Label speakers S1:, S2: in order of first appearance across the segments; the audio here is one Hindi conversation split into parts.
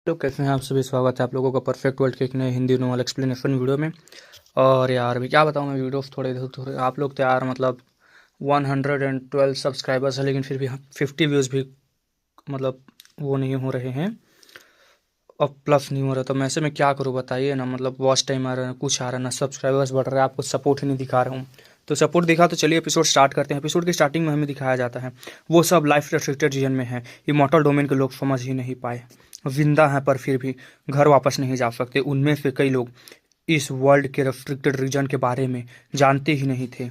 S1: लोग कैसे हैं आप सभी। स्वागत है आप लोगों का परफेक्ट वर्ल्ड के एक नए हिंदी नॉर्मल एक्सप्लेनेशन वीडियो में। और यार अभी क्या बताऊँ मैं, वीडियो थोड़े आप लोग तो यार मतलब 112 सब्सक्राइबर्स है, लेकिन फिर भी 50 व्यूज़ भी मतलब वो नहीं हो रहे हैं और प्लस नहीं हो रहा। तो मैं ऐसे में क्या करूँ बताइए ना। मतलब वॉच टाइम आ रहा है, कुछ आ रहा है ना, सब्सक्राइबर्स बढ़ रहा है, आपको सपोर्ट ही नहीं दिखा रहा हूँ। तो सपोर्ट दिखा तो चलिए एपिसोड स्टार्ट करते हैं। एपिसोड की स्टार्टिंग में हमें दिखाया जाता है वो सब लाइफ रेस्ट्रिक्टेड रीजन में है। इमॉर्टल डोमेन के लोग समझ ही नहीं पाए, जिंदा हैं पर फिर भी घर वापस नहीं जा सकते। उनमें से कई लोग इस वर्ल्ड के रेस्ट्रिक्टेड रीजन के बारे में जानते ही नहीं थे,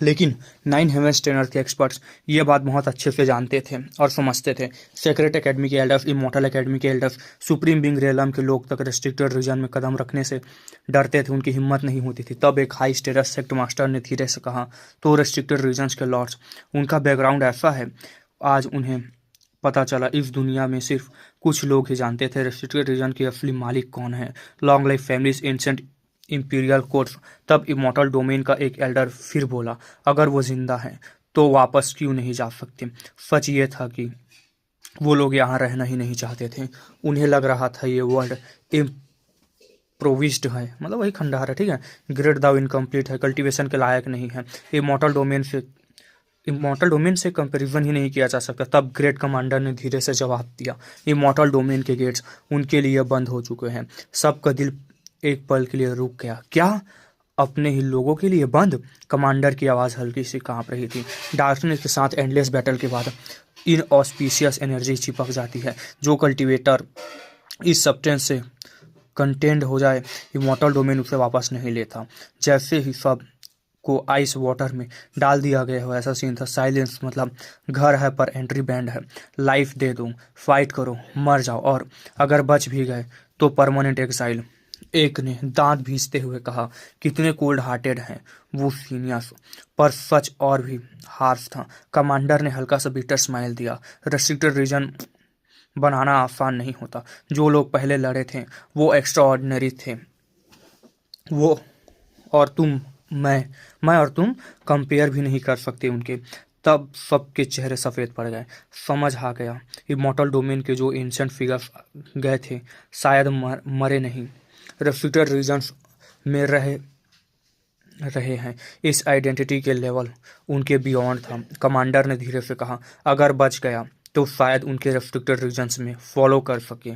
S1: लेकिन 9 हेवन ट्रेनर के एक्सपर्ट्स ये बात बहुत अच्छे से जानते थे और समझते थे। सेक्रेट एकेडमी के एल्डर्स, इमॉर्टल एकेडमी के एल्डर्स, सुप्रीम बिंग रेलम के लोग तक रेस्ट्रिक्टेड रीजन में कदम रखने से डरते थे, उनकी हिम्मत नहीं होती थी। तब एक हाई स्टेटस सेक्ट मास्टर ने धीरे से कहा, तो रेस्ट्रिक्टेड रीजन्स के लॉर्ड्स, उनका बैकग्राउंड ऐसा है, आज उन्हें पता चला इस दुनिया में सिर्फ कुछ लोग ही जानते थे रेस्ट्रिक्टेड रीजन के असली मालिक कौन है। Long life families, ancient imperial courts. तब इमॉर्टल डोमेन का एक एल्डर फिर बोला, अगर वो जिंदा है तो वापस क्यों नहीं जा सकते। सच ये था कि वो लोग यहाँ रहना ही नहीं चाहते थे। उन्हें लग रहा था ये वर्ल्ड इम्प्रोविज्ड है, मतलब वही खंडहर है, ठीक है। ग्रेट दाव इनकम्प्लीट है, कल्टीवेशन के लायक नहीं है। इमॉर्टल डोमेन से कंपैरिजन ही नहीं किया जा सकता। तब ग्रेट कमांडर ने धीरे से जवाब दिया, इमॉर्टल डोमेन के गेट्स उनके लिए बंद हो चुके हैं। सबका दिल एक पल के लिए रुक गया। क्या, अपने ही लोगों के लिए बंद? कमांडर की आवाज़ हल्की सी कांप रही थी। डार्कनेस के साथ एंडलेस बैटल के बाद इनऑस्पिशियस एनर्जी चिपक जाती है। जो कल्टीवेटर इस सब्सटेंस से कंटेंड हो जाए, इमॉर्टल डोमेन उसे वापस नहीं लेता। जैसे ही सब को आइस वाटर में डाल दिया गया हो, ऐसा सीन था। साइलेंस मतलब घर है पर एंट्री बैंड है। लाइफ दे दो, फाइट करो, मर जाओ, और अगर बच भी गए तो परमानेंट एक्साइल। एक ने दांत भींचते हुए कहा, कितने कोल्ड हार्टेड हैं वो सीनियर्स। पर सच और भी हार्श था। कमांडर ने हल्का सा बिटर स्माइल दिया। रेस्ट्रिक्टेड रीजन बनाना आसान नहीं होता। जो लोग पहले लड़े थे वो एक्स्ट्रा ऑर्डिनरी थे। वो और तुम, मैं और तुम कंपेयर भी नहीं कर सकते उनके। तब सबके चेहरे सफ़ेद पड़ गए। समझ आ गया, इमॉर्टल डोमेन के जो एंशंट फिगर्स गए थे शायद मरे नहीं, रेफ्यूटेड रीजन्स में रहे रहे हैं। इस आइडेंटिटी के लेवल उनके बियॉन्ड था। कमांडर ने धीरे से कहा, अगर बच गया तो शायद उनके रेस्ट्रिक्टेड रीजन्स में फॉलो कर सके,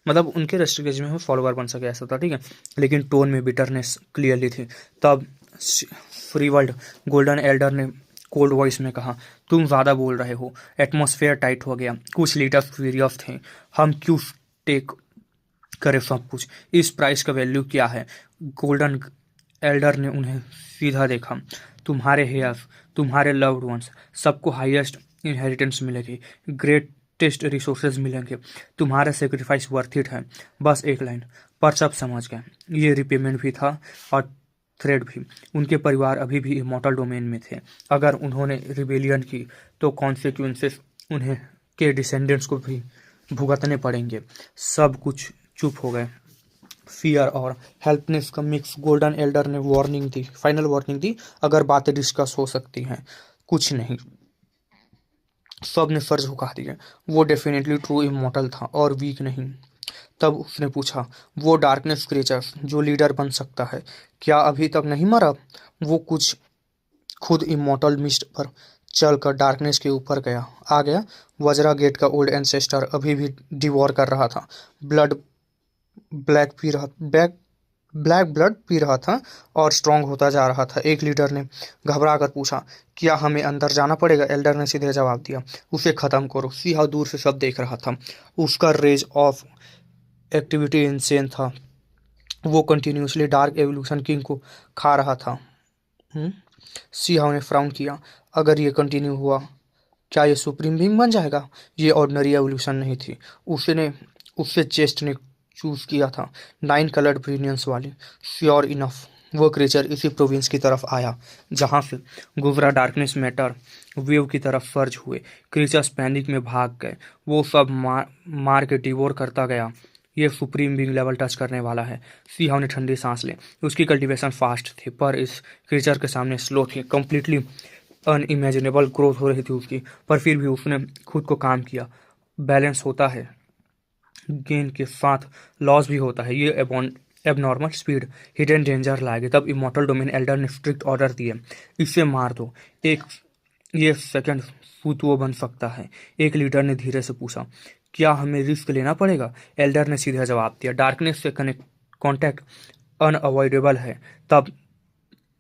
S1: मतलब उनके रेस्ट्रिक्टेड में फॉलोवर बन सके, ऐसा था, ठीक है। लेकिन टोन में बिटरनेस क्लियरली थी। तब फ्री वर्ल्ड गोल्डन एल्डर ने कोल्ड वॉइस में कहा, तुम ज़्यादा बोल रहे हो। एटमॉस्फेयर टाइट हो गया। कुछ लीडर्स फ्यूरियस थे। हम क्यों टेक करे सब कुछ, इस प्राइस का वैल्यू क्या है? गोल्डन एल्डर ने उन्हें सीधा देखा, तुम्हारे हेयर्स, तुम्हारे लव्ड वंस, सबको हाईएस्ट इनहेरिटेंस मिलेगी, ग्रेटेस्ट रिसोर्सेज मिलेंगे, तुम्हारा सेक्रीफाइस वर्थ इट है। बस एक लाइन, पर सब समझ गए। ये रिपेमेंट भी था और थ्रेड भी। उनके परिवार अभी भी इमॉर्टल डोमेन में थे। अगर उन्होंने रिबेलियन की तो कॉन्सिक्वेंसेस उन्हें के डिसेंडेंट्स को भी भुगतने पड़ेंगे। सब कुछ चुप हो गए। फियर और हेल्पनेस का मिक्स। गोल्डन एल्डर ने वार्निंग दी, फाइनल वार्निंग दी, अगर बातें डिस्कस हो सकती हैं, कुछ नहीं। सब ने सर झुका दिए। वो डेफिनेटली ट्रू इमॉर्टल था और वीक नहीं। तब उसने पूछा, वो डार्कनेस क्रिएचर जो लीडर बन सकता है, क्या अभी तक नहीं मरा? वो कुछ खुद इमॉर्टल मिस्ट पर चलकर डार्कनेस के ऊपर आ गया। वज्रा गेट का ओल्ड एंसेस्टर अभी भी डिवोर कर रहा था। ब्लड ब्लैक पी रहा ब्लैक ब्लैक ब्लड पी रहा था और स्ट्रांग होता जा रहा था। एक लीडर ने घबरा कर पूछा, क्या हमें अंदर जाना पड़ेगा? एल्डर ने सीधे जवाब दिया, उसे ख़त्म करो। सिंहा दूर से सब देख रहा था। उसका रेज ऑफ एक्टिविटी इंसेन था। वो कंटिन्यूसली डार्क एवोल्यूशन किंग को खा रहा था। सिंहा ने फ्राउन किया, अगर ये कंटिन्यू हुआ, क्या ये सुप्रीम बीइंग बन जाएगा? ये ऑर्डिनरी एवोल्यूशन नहीं थी। उससे चेस्ट ने चूज किया था, 9 कलर्ड ब्रिलियंस वाली। श्योर इनफ, वो क्रिएचर इसी प्रोविंस की तरफ आया जहां से गुजरा डार्कनेस मैटर वेव की तरफ सर्ज हुए। क्रिएचर्स पैनिक में भाग गए। वो सब मार के डिवोर करता गया। ये सुप्रीम बीइंग लेवल टच करने वाला है। सिंह ने ठंडी सांस ली। उसकी कल्टीवेशन फास्ट थी पर इस क्रिएचर के सामने स्लो थी। कंप्लीटली अनइमेजिनेबल ग्रोथ हो रही थी उसकी, पर फिर भी उसने खुद को काम किया। बैलेंस होता है गेन के साथ लॉस भी होता है। ये एबनॉर्मल स्पीड हिडन डेंजर लाएगी। तब इमॉर्टल डोमेन एल्डर ने स्ट्रिक्ट ऑर्डर दिए, इसे मार दो। एक ये सेकंड फुतुओ बन सकता है। एक लीडर ने धीरे से पूछा, क्या हमें रिस्क लेना पड़ेगा? एल्डर ने सीधा जवाब दिया, डार्कनेस से कांटेक्ट अनअवॉइडेबल है। तब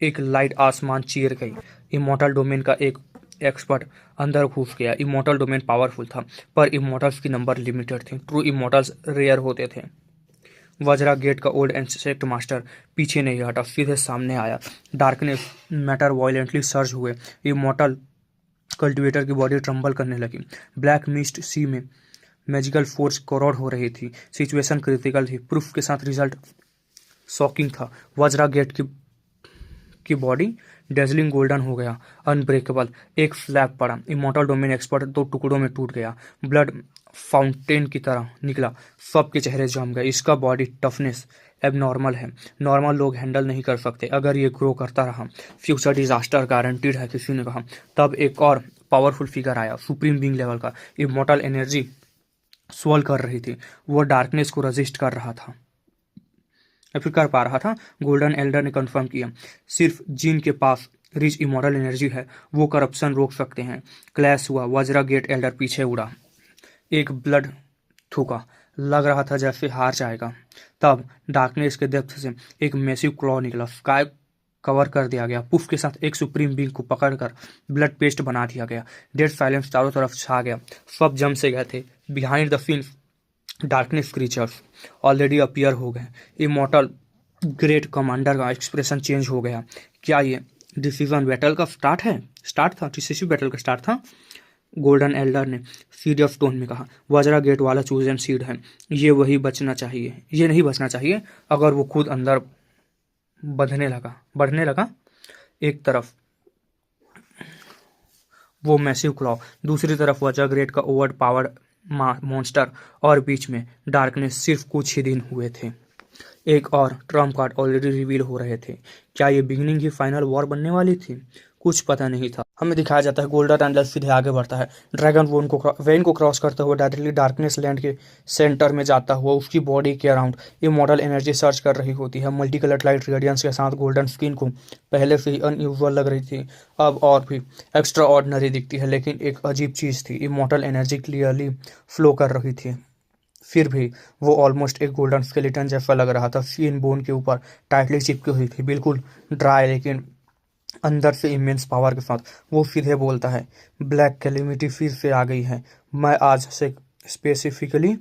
S1: एक लाइट आसमान चीर गई। इमॉर्टल डोमेन का एक एक्सपर्ट अंदर घुस गया। इमॉर्टल डोमेन पावरफुल था, पर इमॉर्टल्स की नंबर लिमिटेड थे। ट्रू इमॉर्टल्स रेयर होते थे। वज्रा गेट का ओल्ड इंसेक्ट मास्टर पीछे नहीं हटा, सीधे सामने आया। डार्कनेस मैटर वायलेंटली सर्ज हुए। इमॉर्टल कल्टिवेटर की बॉडी ट्रम्बल करने लगी। ब्लैक मिस्ट सी में मैजिकल फोर्स करोड़ हो रही थी। सिचुएशन क्रिटिकल थी। प्रूफ के साथ रिजल्ट शॉकिंग था। वज्रा गेट की बॉडी डेजलिंग गोल्डन हो गया, अनब्रेकेबल। एक फ्लैप पड़ा। इमॉर्टल डोमेन एक्सपर्ट 2 टुकड़ों में टूट गया। ब्लड फाउंटेन की तरह निकला। सबके चेहरे जम गए। इसका बॉडी टफनेस एबनॉर्मल है। नॉर्मल लोग हैंडल नहीं कर सकते। अगर ये ग्रो करता रहा, फ्यूचर डिजास्टर गारंटीड है, किसी ने कहा। तब एक और पावरफुल फिगर आया, सुप्रीम बीइंग लेवल का। इमॉर्टल एनर्जी स्वेल कर रही थी। वो डार्कनेस को रेजिस्ट कर रहा था, फिर कर पा रहा था। गोल्डन एल्डर ने कंफर्म किया, सिर्फ जिन के पास रिच इमॉर्टल एनर्जी है वो करप्शन रोक सकते हैं। क्लैश हुआ। वज्रा गेट एल्डर पीछे उड़ा। एक ब्लड थूका, लग रहा था जैसे हार जाएगा। तब डार्कनेस के डेप्थ से एक मैसिव क्लॉ निकला। स्काई कवर कर दिया गया। पुफ के साथ एक सुप्रीम बींग को पकड़कर ब्लड पेस्ट बना दिया गया। डेड साइलेंस चारों तरफ छा गया। सब जम से गए थे। Behind the scenes darkness creatures already appear हो गए। इमॉर्टल ग्रेट कमांडर का एक्सप्रेशन चेंज हो गया। क्या ये डिसीजन बैटल का स्टार्ट था डिसिसिव बैटल का स्टार्ट था? गोल्डन एल्डर ने सीरियस टोन में कहा, वज्रा गेट वाला चूजन सीड है। ये नहीं बचना चाहिए। अगर वो खुद अंदर बढ़ने लगा। एक तरफ वो मैसिव क्लॉ, दूसरी तरफ वज्रा ग्रेट का ओवर पावर्ड मॉन्स्टर, और बीच में डार्कनेस। सिर्फ कुछ ही दिन हुए थे। एक और ट्रम्प कार्ड ऑलरेडी रिवील हो रहे थे। क्या ये बिगिनिंग ही फाइनल वॉर बनने वाली थी? कुछ पता नहीं था। हमें दिखाया जाता है गोल्डन एंडल सीधे आगे बढ़ता है। ड्रैगन वेन को क्रॉस करते हुए डायरेक्टली डार्कनेस लैंड के सेंटर में जाता हुआ उसकी बॉडी के अराउंड इमॉर्टल एनर्जी सर्च कर रही होती है। मल्टी कलर लाइट रेडियंस के साथ गोल्डन स्किन को पहले से ही अनयूजुअल लग रही थी, अब और भी एक्स्ट्रा ऑर्डिनरी दिखती है। लेकिन एक अजीब चीज़ थी, इमॉर्टल एनर्जी क्लियरली फ्लो कर रही थी, फिर भी वो ऑलमोस्ट एक गोल्डन स्केलेटन जैसा लग रहा था। स्किन बोन के ऊपर टाइटली चिपकी हुई थी, बिल्कुल ड्राई, लेकिन अंदर से इमेंस पावर के साथ। वो सीधे बोलता है, ब्लैक कैलेमिटी फिर से आ गई है। मैं आज से स्पेसिफिकली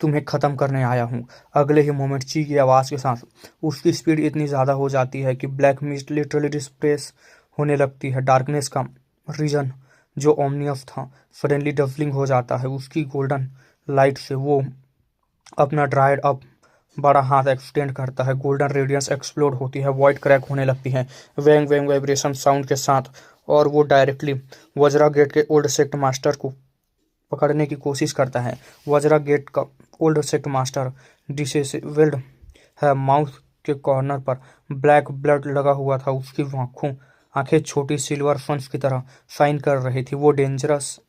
S1: तुम्हें ख़त्म करने आया हूँ। अगले ही मोमेंट ची की आवाज़ के साथ उसकी स्पीड इतनी ज़्यादा हो जाती है कि ब्लैक मिस्ट लिटरली डिस्प्लेस होने लगती है। डार्कनेस का रीजन जो ओमनियस था सडनली डफलिंग हो जाता है। उसकी गोल्डन लाइट से वो अपना ड्राइड अप बड़ा हाथ एक्सटेंड करता है। गोल्डन रेडियंस एक्सप्लोड होती है, वॉइड क्रैक होने लगती है वेंग वेंग वाइब्रेशन साउंड के साथ, और वो डायरेक्टली वज्रा गेट के ओल्ड सेक्ट मास्टर को पकड़ने की कोशिश करता है। वज्रा गेट का ओल्ड सेक्ट मास्टर डिसेबल्ड है। माउथ के कॉर्नर पर ब्लैक ब्लड लगा हुआ था। उसकी आंखें छोटी सिल्वर फन्स की तरह शाइन कर रही थी। वो डेंजरस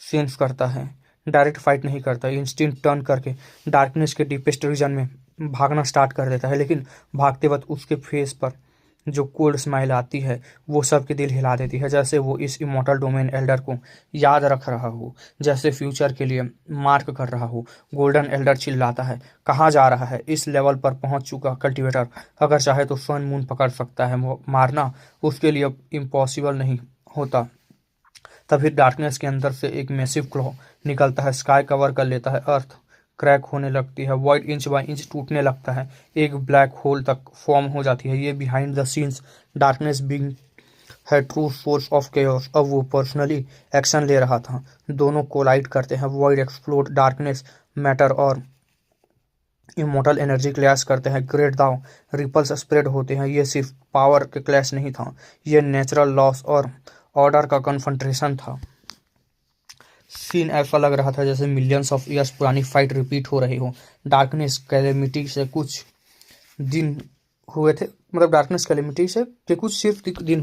S1: सेंस करता है, डायरेक्ट फाइट नहीं करता। इंस्टिंक्ट टर्न करके डार्कनेस के डीपेस्ट रीजन में भागना स्टार्ट कर देता है। लेकिन भागते वक्त उसके फेस पर जो कोल्ड स्माइल आती है वो सबके दिल हिला देती है, जैसे वो इस इमॉर्टल डोमेन एल्डर को याद रख रहा हो, जैसे फ्यूचर के लिए मार्क कर रहा हो। गोल्डन एल्डर चिल्लाता है, कहाँ जा रहा है? इस लेवल पर पहुंच चुका कल्टिवेटर अगर चाहे तो सन मून पकड़ सकता है, मारना उसके लिए इम्पॉसिबल नहीं होता। तभी डार्कनेस के अंदर से एक मैसिव क्लॉ निकलता है, स्काई कवर कर लेता है। अर्थ क्रैक होने लगती है, वॉइड इंच बाय इंच टूटने लगता है, एक ब्लैक होल तक फॉर्म हो जाती है। ये behind the scenes darkness being है ट्रू सोर्स ऑफ केओस। अब वो पर्सनली एक्शन ले रहा था। दोनों कोलाइड करते हैं, वॉइड एक्सप्लोड, डार्कनेस मैटर और इमॉर्टल एनर्जी क्लैश करते हैं। ग्रेट दाव रिपल्स स्प्रेड होते हैं। ये सिर्फ पावर के क्लैश नहीं था, ये नेचुरल लॉस और ऑर्डर का कन्फ्रंटेशन था। सीन ऐसा लग रहा था जैसे मिलियंस ऑफ ईयर्स पुरानी फाइट रिपीट हो रही हो। डार्कनेस कैलेमिटी से कुछ दिन हुए थे, मतलब डार्कनेस कैलेमिटी से के कुछ दिन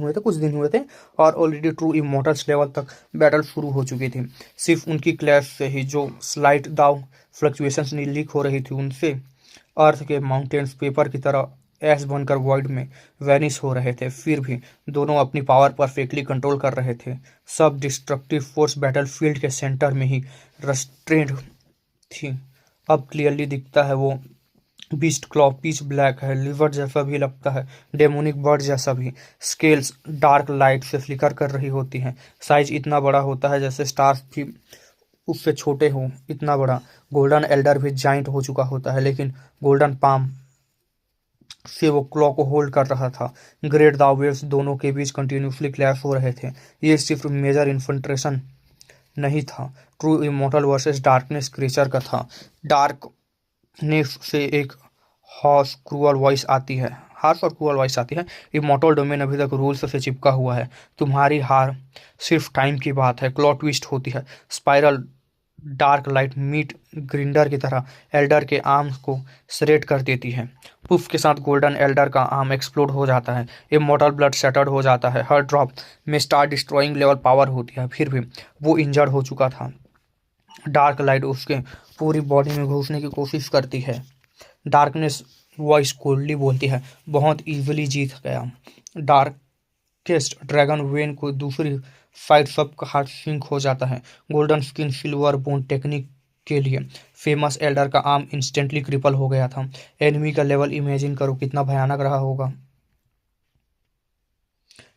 S1: हुए थे और ऑलरेडी ट्रू इमॉर्टल्स लेवल तक बैटल शुरू हो चुकी थी। सिर्फ उनकी क्लैश से ही जो स्लाइट दाव फ्लक्चुएशंस लीक हो रही थी उनसे अर्थ के माउंटेन्स पेपर की तरह ऐश बनकर वॉइड में वैनिश हो रहे थे। फिर भी दोनों अपनी पावर परफेक्टली कंट्रोल कर रहे थे। सब डिस्ट्रक्टिव फोर्स बैटलफील्ड के सेंटर में ही रस्ट्रेंड थी। अब क्लियरली दिखता है वो बीस्ट क्लॉ पिच ब्लैक है, लिवर जैसा भी लगता है, डेमोनिक बर्ड जैसा भी। स्केल्स डार्क लाइट से फ्लिकर कर रही होती हैं। साइज इतना बड़ा होता है जैसे स्टार्स भी उससे छोटे हों, इतना बड़ा। गोल्डन एल्डर भी जाइंट हो चुका होता है, लेकिन गोल्डन पाम से वो क्लॉ को होल्ड कर रहा था। ग्रेट दावेव्स दोनों के बीच कंटिन्यूसली क्लैश हो रहे थे। ये सिर्फ मेजर इन्फंट्रेशन नहीं था, true immortal versus darkness creature का था। डार्कनेस से एक हार्श और क्रूअल वॉइस आती है। इमॉर्टल डोमेन अभी तक रूल्स से चिपका हुआ है। तुम्हारी हार सिर्फ टाइम की बात है। क्लॉ ट्विस्ट होती है। Spiral dark light meat grinder की तरह एल्डर के आर्म्स को श्रेड कर देती है। पुफ के साथ गोल्डन एल्डर का आर्म एक्सप्लोड हो जाता है। इमॉर्टल ब्लड शटर्ड हो जाता है। हर ड्रॉप में स्टार डिस्ट्रॉइंग लेवल पावर होती है। फिर भी वो इंजर्ड हो चुका था। डार्क लाइट उसके पूरी बॉडी में घुसने की कोशिश करती है। डार्कनेस वॉइस कोल्डली बोलती है, बहुत इजीली जीत गया। डार्केस्ट ड्रैगन वेन को दूसरी फाइट सबका हार्ट सिंक हो जाता है। Golden skin silver bone technique के लिए फेमस एल्डर का आर्म इंस्टेंटली क्रिपल हो गया था। एनिमी का लेवल इमेजिन करो कितना भयानक रहा होगा।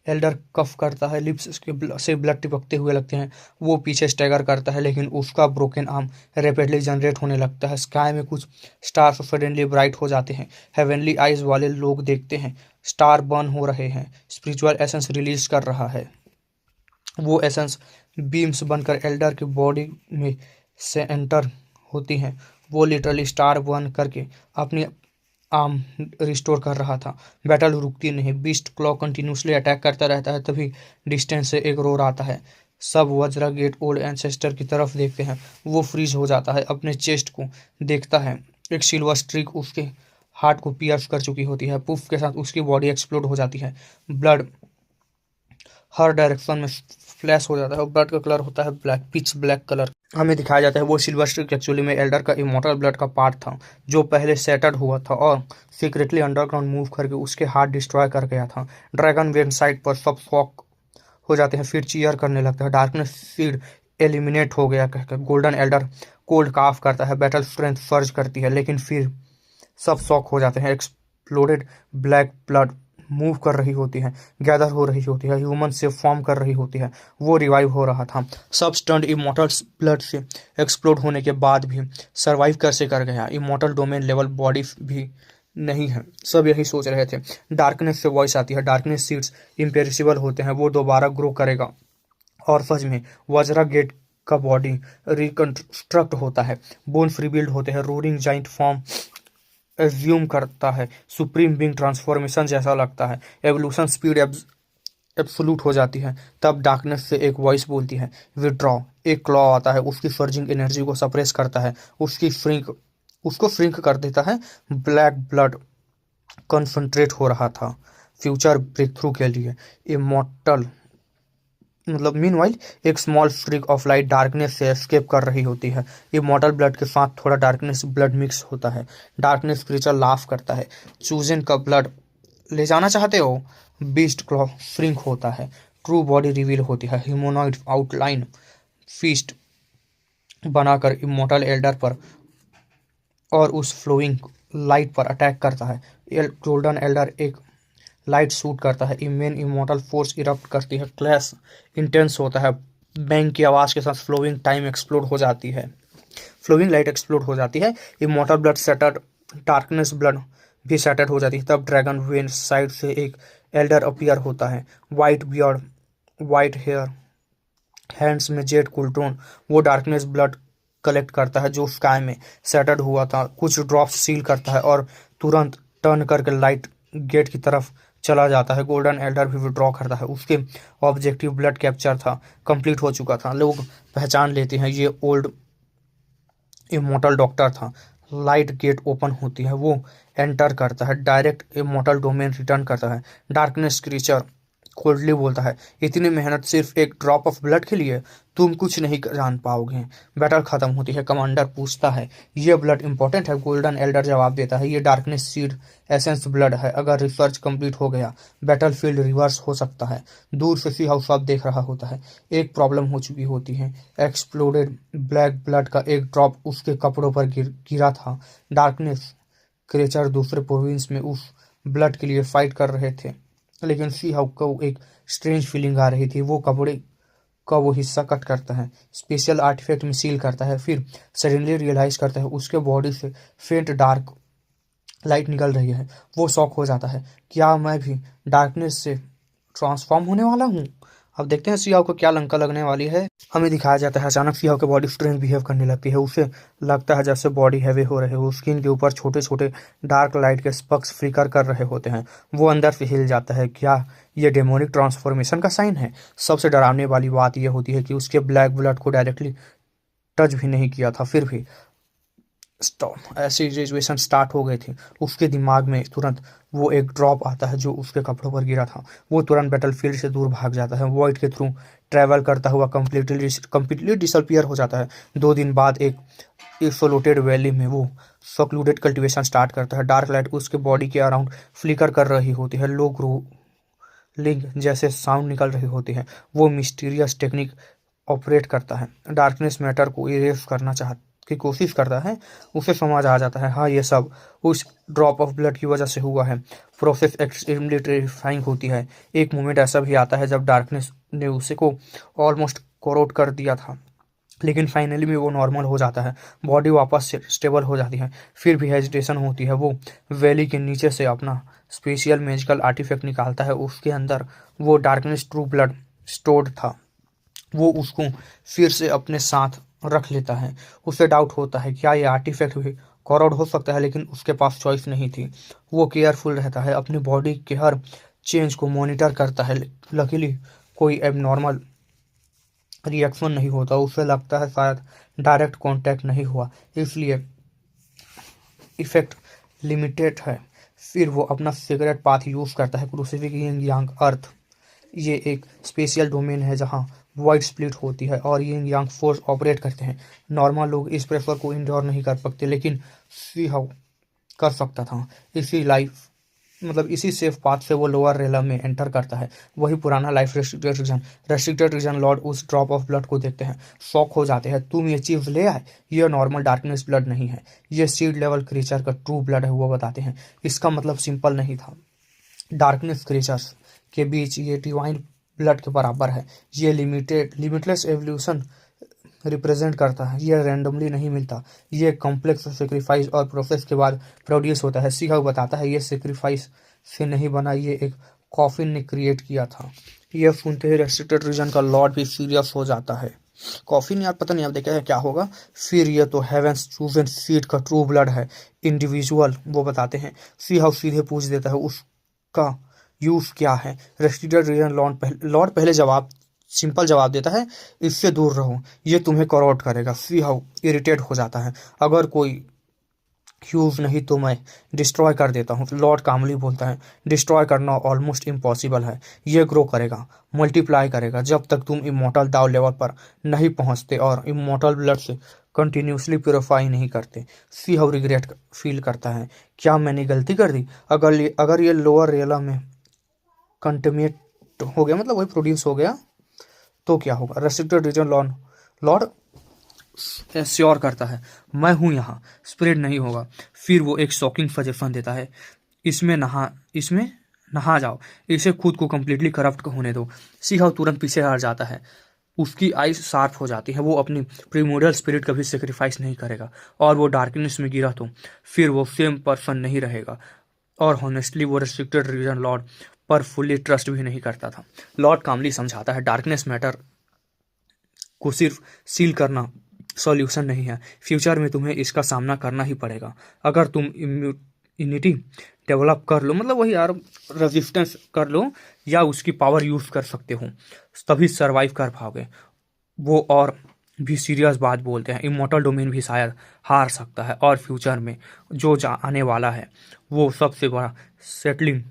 S1: एल्डर कफ करता है, लिप्स से ब्लड टिपकते हुए लगते हैं। वो पीछे स्टैगर करता है, लेकिन उसका ब्रोकन आर्म रैपिडली जनरेट होने लगता है। स्काई में कुछ स्टार्स सडनली ब्राइट हो जाते हैं। हेवनली आइज वाले लोग देखते हैं स्टार बर्न हो रहे हैं। स्पिरिचुअल एसेंस रिलीज कर रहा है। वो एसेंस बीम्स बनकर एल्डर की बॉडी में से एंटर होती हैं। वो लिटरली स्टार बर्न करके अपनी आर्म रिस्टोर कर रहा था। बैटल रुकती नहीं। बीस्ट क्लॉ कंटिन्यूसली अटैक करता रहता है। तभी डिस्टेंस से एक रोर आता है। सब वज्रा गेट ओल्ड एंसेस्टर की तरफ देखते हैं। वो फ्रीज हो जाता है, अपने चेस्ट को देखता है। एक सिल्वर स्ट्रिक उसके हार्ट को पियर्स कर चुकी होती है। पुफ के साथ उसकी बॉडी एक्सप्लोड हो जाती है। ब्लड हर डायरेक्शन में फ्लैश हो जाता है और ब्लड का कलर होता है ब्लैक, पिच ब्लैक कलर। हमें दिखाया जाता है वो सिल्वर स्ट्रिक एक्चुअली में एल्डर का इमॉर्टल ब्लड का पार्ट था, जो पहले सेटर्ड हुआ था और सीक्रेटली अंडरग्राउंड मूव करके उसके हार्ट डिस्ट्रॉय कर गया था। ड्रैगन वेन साइड पर सब शॉक हो जाते हैं, फिर चीयर करने लगता है। डार्कनेस सीड एलिमिनेट हो गया कहकर गोल्डन एल्डर कोल्ड काफ करता है। बैटल स्ट्रेंथ सर्ज करती है, लेकिन फिर सब शॉक हो जाते हैं। एक्सप्लोडेड ब्लैक ब्लड मूव कर रही होती है, गैदर हो रही होती है, ह्यूमन से फॉर्म कर रही होती है। वो रिवाइव हो रहा था। सब स्टंड इमॉर्टल्स ब्लड से एक्सप्लोड होने के बाद भी सर्वाइव कैसे कर गया। इमॉर्टल डोमेन लेवल बॉडी भी नहीं है। सब यही सोच रहे थे। डार्कनेस से वॉइस आती है, डार्कनेस सीड्स इम्पेरिसिबल होते हैं, वो दोबारा ग्रो करेगा। और सच में वज्रा गेट का बॉडी रिकंस्ट्रक्ट होता है। बोन्स रिबिल्ड होते हैं। रोरिंग जाइंट फॉर्म एज्यूम करता है। सुप्रीम बीइंग ट्रांसफॉर्मेशन जैसा लगता है। एवोल्यूशन स्पीड एब्सोल्यूट हो जाती है। तब डार्कनेस से एक वॉइस बोलती है, विड्रॉ। एक क्लॉ आता है, उसकी सर्जिंग एनर्जी को सप्रेस करता है, उसको श्रिंक कर देता है। ब्लैक ब्लड कंसंट्रेट हो रहा था फ्यूचर ब्रेक थ्रू के लिए। इमॉर्टल मीनवाइल एक small streak of light darkness से एस्केप कर रही होती है। इमॉर्टल ब्लड के साथ थोड़ा डार्कनेस ब्लड मिक्स होता है। डार्कनेस क्रीचर लाफ करता है। चूजन का ब्लड ले जाना चाहते हो? बीस्ट क्लॉ श्रिंक होता है। ट्रू बॉडी रिवील होती है। ह्यूमनॉइड आउटलाइन फीस्ट बनाकर इमॉर्टल एल्डर पर और उस फ्लोइंग लाइट पर अटैक करता है। गोल्डन एल्डर एक लाइट शूट करता है। इमेन इमॉर्टल फोर्स इरप्ट करती है। क्लैश इंटेंस होता है। बैंग की आवाज़ के साथ फ्लोइंग टाइम एक्सप्लोड हो जाती है। फ्लोइंग लाइट एक्सप्लोड हो जाती है। Immortal blood centred, darkness blood भी सेटर्ड हो जाती है। तब ड्रैगन वेन साइड से एक एल्डर अपीयर होता है। White beard, white hair, hands में जेट कुलट्रोन। वो डार्कनेस ब्लड कलेक्ट करता है जो स्काई में सेटर्ड हुआ था। कुछ ड्रॉप्स सील करता है और तुरंत टर्न करके लाइट गेट की तरफ चला जाता है। गोल्डन एल्डर भी विड्रॉ करता है। उसके ऑब्जेक्टिव ब्लड कैप्चर था, कंप्लीट हो चुका था। लोग पहचान लेते हैं ये ओल्ड इमॉर्टल डॉक्टर था। लाइट गेट ओपन होती है, वो एंटर करता है, डायरेक्ट इमॉर्टल डोमेन रिटर्न करता है। डार्कनेस क्रीचर कोल्डली बोलता है, इतनी मेहनत सिर्फ एक ड्रॉप ऑफ ब्लड के लिए, तुम कुछ नहीं जान पाओगे। बैटल खत्म होती है। कमांडर पूछता है, ये ब्लड इंपॉर्टेंट है? गोल्डन एल्डर जवाब देता है, ये डार्कनेस सीड एसेंस ब्लड है। अगर रिसर्च कंप्लीट हो गया, बैटलफील्ड रिवर्स हो सकता है। दूर से सी हाउस देख रहा होता है। एक प्रॉब्लम हो चुकी होती है। एक्सप्लोडेड ब्लैक ब्लड का एक ड्रॉप उसके कपड़ों पर गिरा था। डार्कनेस क्रेचर दूसरे प्रोविंस में उस ब्लड के लिए फाइट कर रहे थे, लेकिन सी हाउ को एक स्ट्रेंज फीलिंग आ रही थी। वो कपड़े का वो हिस्सा कट करता है, स्पेशल आर्टिफैक्ट में सील करता है, फिर सडनली रियलाइज करता है उसके बॉडी से फेंट डार्क लाइट निकल रही है। वो शॉक हो जाता है, क्या मैं भी डार्कनेस से ट्रांसफॉर्म होने वाला हूँ? अब देखते हैं सियाओ को क्या लंका लगने वाली है। हमें दिखाया जाता है अचानक सियाओ की बॉडी स्ट्रेंज बिहेव करने लगती है। उसे लगता है जैसे बॉडी हैवी हो रहे हो, स्किन के ऊपर छोटे छोटे डार्क लाइट के स्पक्स फ्लिकर कर रहे होते हैं। वो अंदर से हिल जाता है। क्या ये डेमोनिक ट्रांसफॉर्मेशन का साइन है? सबसे डरावने वाली बात यह होती है कि उसके ब्लैक ब्लड को डायरेक्टली टच भी नहीं किया था, फिर भी ऐसी सिचुएशन स्टार्ट हो गई थी। उसके दिमाग में तुरंत वो एक ड्रॉप आता है जो उसके कपड़ों पर गिरा था। वो तुरंत बैटलफील्ड से दूर भाग जाता है, वॉइड के थ्रू ट्रैवल करता हुआ कंप्लीटली डिसअपियर हो जाता है। 2 दिन बाद एक इसोलेटेड वैली में वो सक्लूडेड कल्टीवेशन स्टार्ट करता है। डार्क लाइट उसके बॉडी के अराउंड फ्लिकर कर रही होती है, लो ग्रोलिंग जैसे साउंड निकल रही होती है। वो मिस्टीरियस टेक्निक ऑपरेट करता है, डार्कनेस मैटर को इरेज करना की कोशिश करता है। उसे समझ आ जाता है, हाँ ये सब उस ड्रॉप ऑफ ब्लड की वजह से हुआ है। प्रोसेस एक्सट्रीमली टेरिफाइंग होती है। एक मोमेंट ऐसा भी आता है जब डार्कनेस ने उसे को ऑलमोस्ट कोरोट कर दिया था, लेकिन फाइनली में वो नॉर्मल हो जाता है, बॉडी वापस से स्टेबल हो जाती है। फिर भी हेजिटेशन होती है। वो वैली के नीचे से अपना स्पेशल मैजिकल आर्टिफैक्ट निकालता है। उसके अंदर वो डार्कनेस ट्रू ब्लड स्टोर्ड था। वो उसको फिर से अपने साथ रख लेता है। उसे डाउट होता है क्या ये आर्टिफैक्ट भी कॉरोड हो सकता है, लेकिन उसके पास चॉइस नहीं थी। वो केयरफुल रहता है, अपनी बॉडी के हर चेंज को मॉनिटर करता है। लकीली कोई एबनॉर्मल रिएक्शन नहीं होता। उसे लगता है शायद डायरेक्ट कांटेक्ट नहीं हुआ, इसलिए इफेक्ट लिमिटेड है। फिर वो अपना सीक्रेट पाथ यूज करता है, क्रूसिफिक यांग अर्थ। ये एक स्पेशल डोमेन है जहाँ वाइड स्प्लिट होती है और ये यांग फोर्स ऑपरेट करते हैं। नॉर्मल लोग इस प्रेशर को इंडोर नहीं कर सकते, लेकिन सी हाउ कर सकता था। इसी सेफ पाथ से वो लोअर रेलम में एंटर करता है। वही पुराना लाइफ रेस्ट्रिक्टेड रीजन लॉर्ड उस ड्रॉप ऑफ ब्लड को देखते हैं, शॉक हो जाते हैं। तुम ये चीज ले आए? ये नॉर्मल डार्कनेस ब्लड नहीं है, ये सीड लेवल क्रीचर का ट्रू ब्लड है, वो बताते हैं। इसका मतलब सिंपल नहीं था। डार्कनेस क्रीचर्स के बीच ये डिवाइन ब्लड के बराबर है। ये लिमिटलेस एवोल्यूशन रिप्रेजेंट करता है। ये रैंडमली नहीं मिलता, ये कॉम्प्लेक्स सेक्रीफाइस और प्रोसेस के बाद प्रोड्यूस होता है। सीहाउ बताता है, ये सेक्रीफाइस से नहीं बना, ये एक कॉफिन ने क्रिएट किया था। यह सुनते ही रेस्ट्रिक्टेड रीजन का लॉर्ड भी सीरियस हो जाता है। कॉफिन यार पता नहीं, अब देखें क्या होगा। फिर ये तो हेवेंस चूजन सीड का ट्रू ब्लड है, इंडिविजुअल, वो बताते हैं। सीहाउ सीधे पूछ देता है उसका यूज क्या है। रेस्ट्रिक्टेड रीजन लॉर्ड पहले सिंपल जवाब देता है, इससे दूर रहो, ये तुम्हें करॉट करेगा। सी हाउ इरिटेट हो जाता है, अगर कोई यूज नहीं तो मैं डिस्ट्रॉय कर देता हूँ। लॉर्ड कामली बोलता है, डिस्ट्रॉय करना ऑलमोस्ट इम्पॉसिबल है, ये ग्रो करेगा, मल्टीप्लाई करेगा जब तक तुम इमॉर्टल दाव लेवल पर नहीं पहुँचते और इमॉर्टल ब्लड से कंटिन्यूसली प्योरीफाई नहीं करते। सी हाउ रिग्रेट फील करता है, क्या मैंने गलती कर दी? अगर ये लोअर रेला में कंटेमिनेट हो गया, मतलब वही प्रोड्यूस हो गया, तो क्या होगा? रेस्ट्रिक्टेड रीजन लॉर्ड श्योर करता है, मैं हूं यहाँ, स्प्रेड नहीं होगा। फिर वो एक शॉकिंग सजेशन देता है, इसमें नहा जाओ, इसे खुद को कंप्लीटली करप्ट होने दो। सीहाउ तुरंत पीछे हट जाता है, उसकी आईज शार्प हो जाती है। वो अपनी प्रीमोडियल स्पिरिट कभी सेक्रीफाइस नहीं करेगा, और वो डार्कनेस में गिरा तो फिर वो सेम पर्सन नहीं रहेगा। और हॉनेस्टली वो रेस्ट्रिक्टेड रीजन लॉर्ड पर फुल्ली ट्रस्ट भी नहीं करता था। लॉर्ड कामली समझाता है, डार्कनेस मैटर को सिर्फ सील करना सॉल्यूशन नहीं है, फ्यूचर में तुम्हें इसका सामना करना ही पड़ेगा। अगर तुम इम्यूनिटी डेवलप कर लो, मतलब वही यार रेजिस्टेंस कर लो, या उसकी पावर यूज कर सकते हो, तभी सरवाइव कर पाओगे। वो और भी सीरियस बात बोलते हैं। इमॉर्टल डोमेन भी शायद हार सकता है और फ्यूचर में जो आने वाला है वो सबसे बड़ा सेटलिंग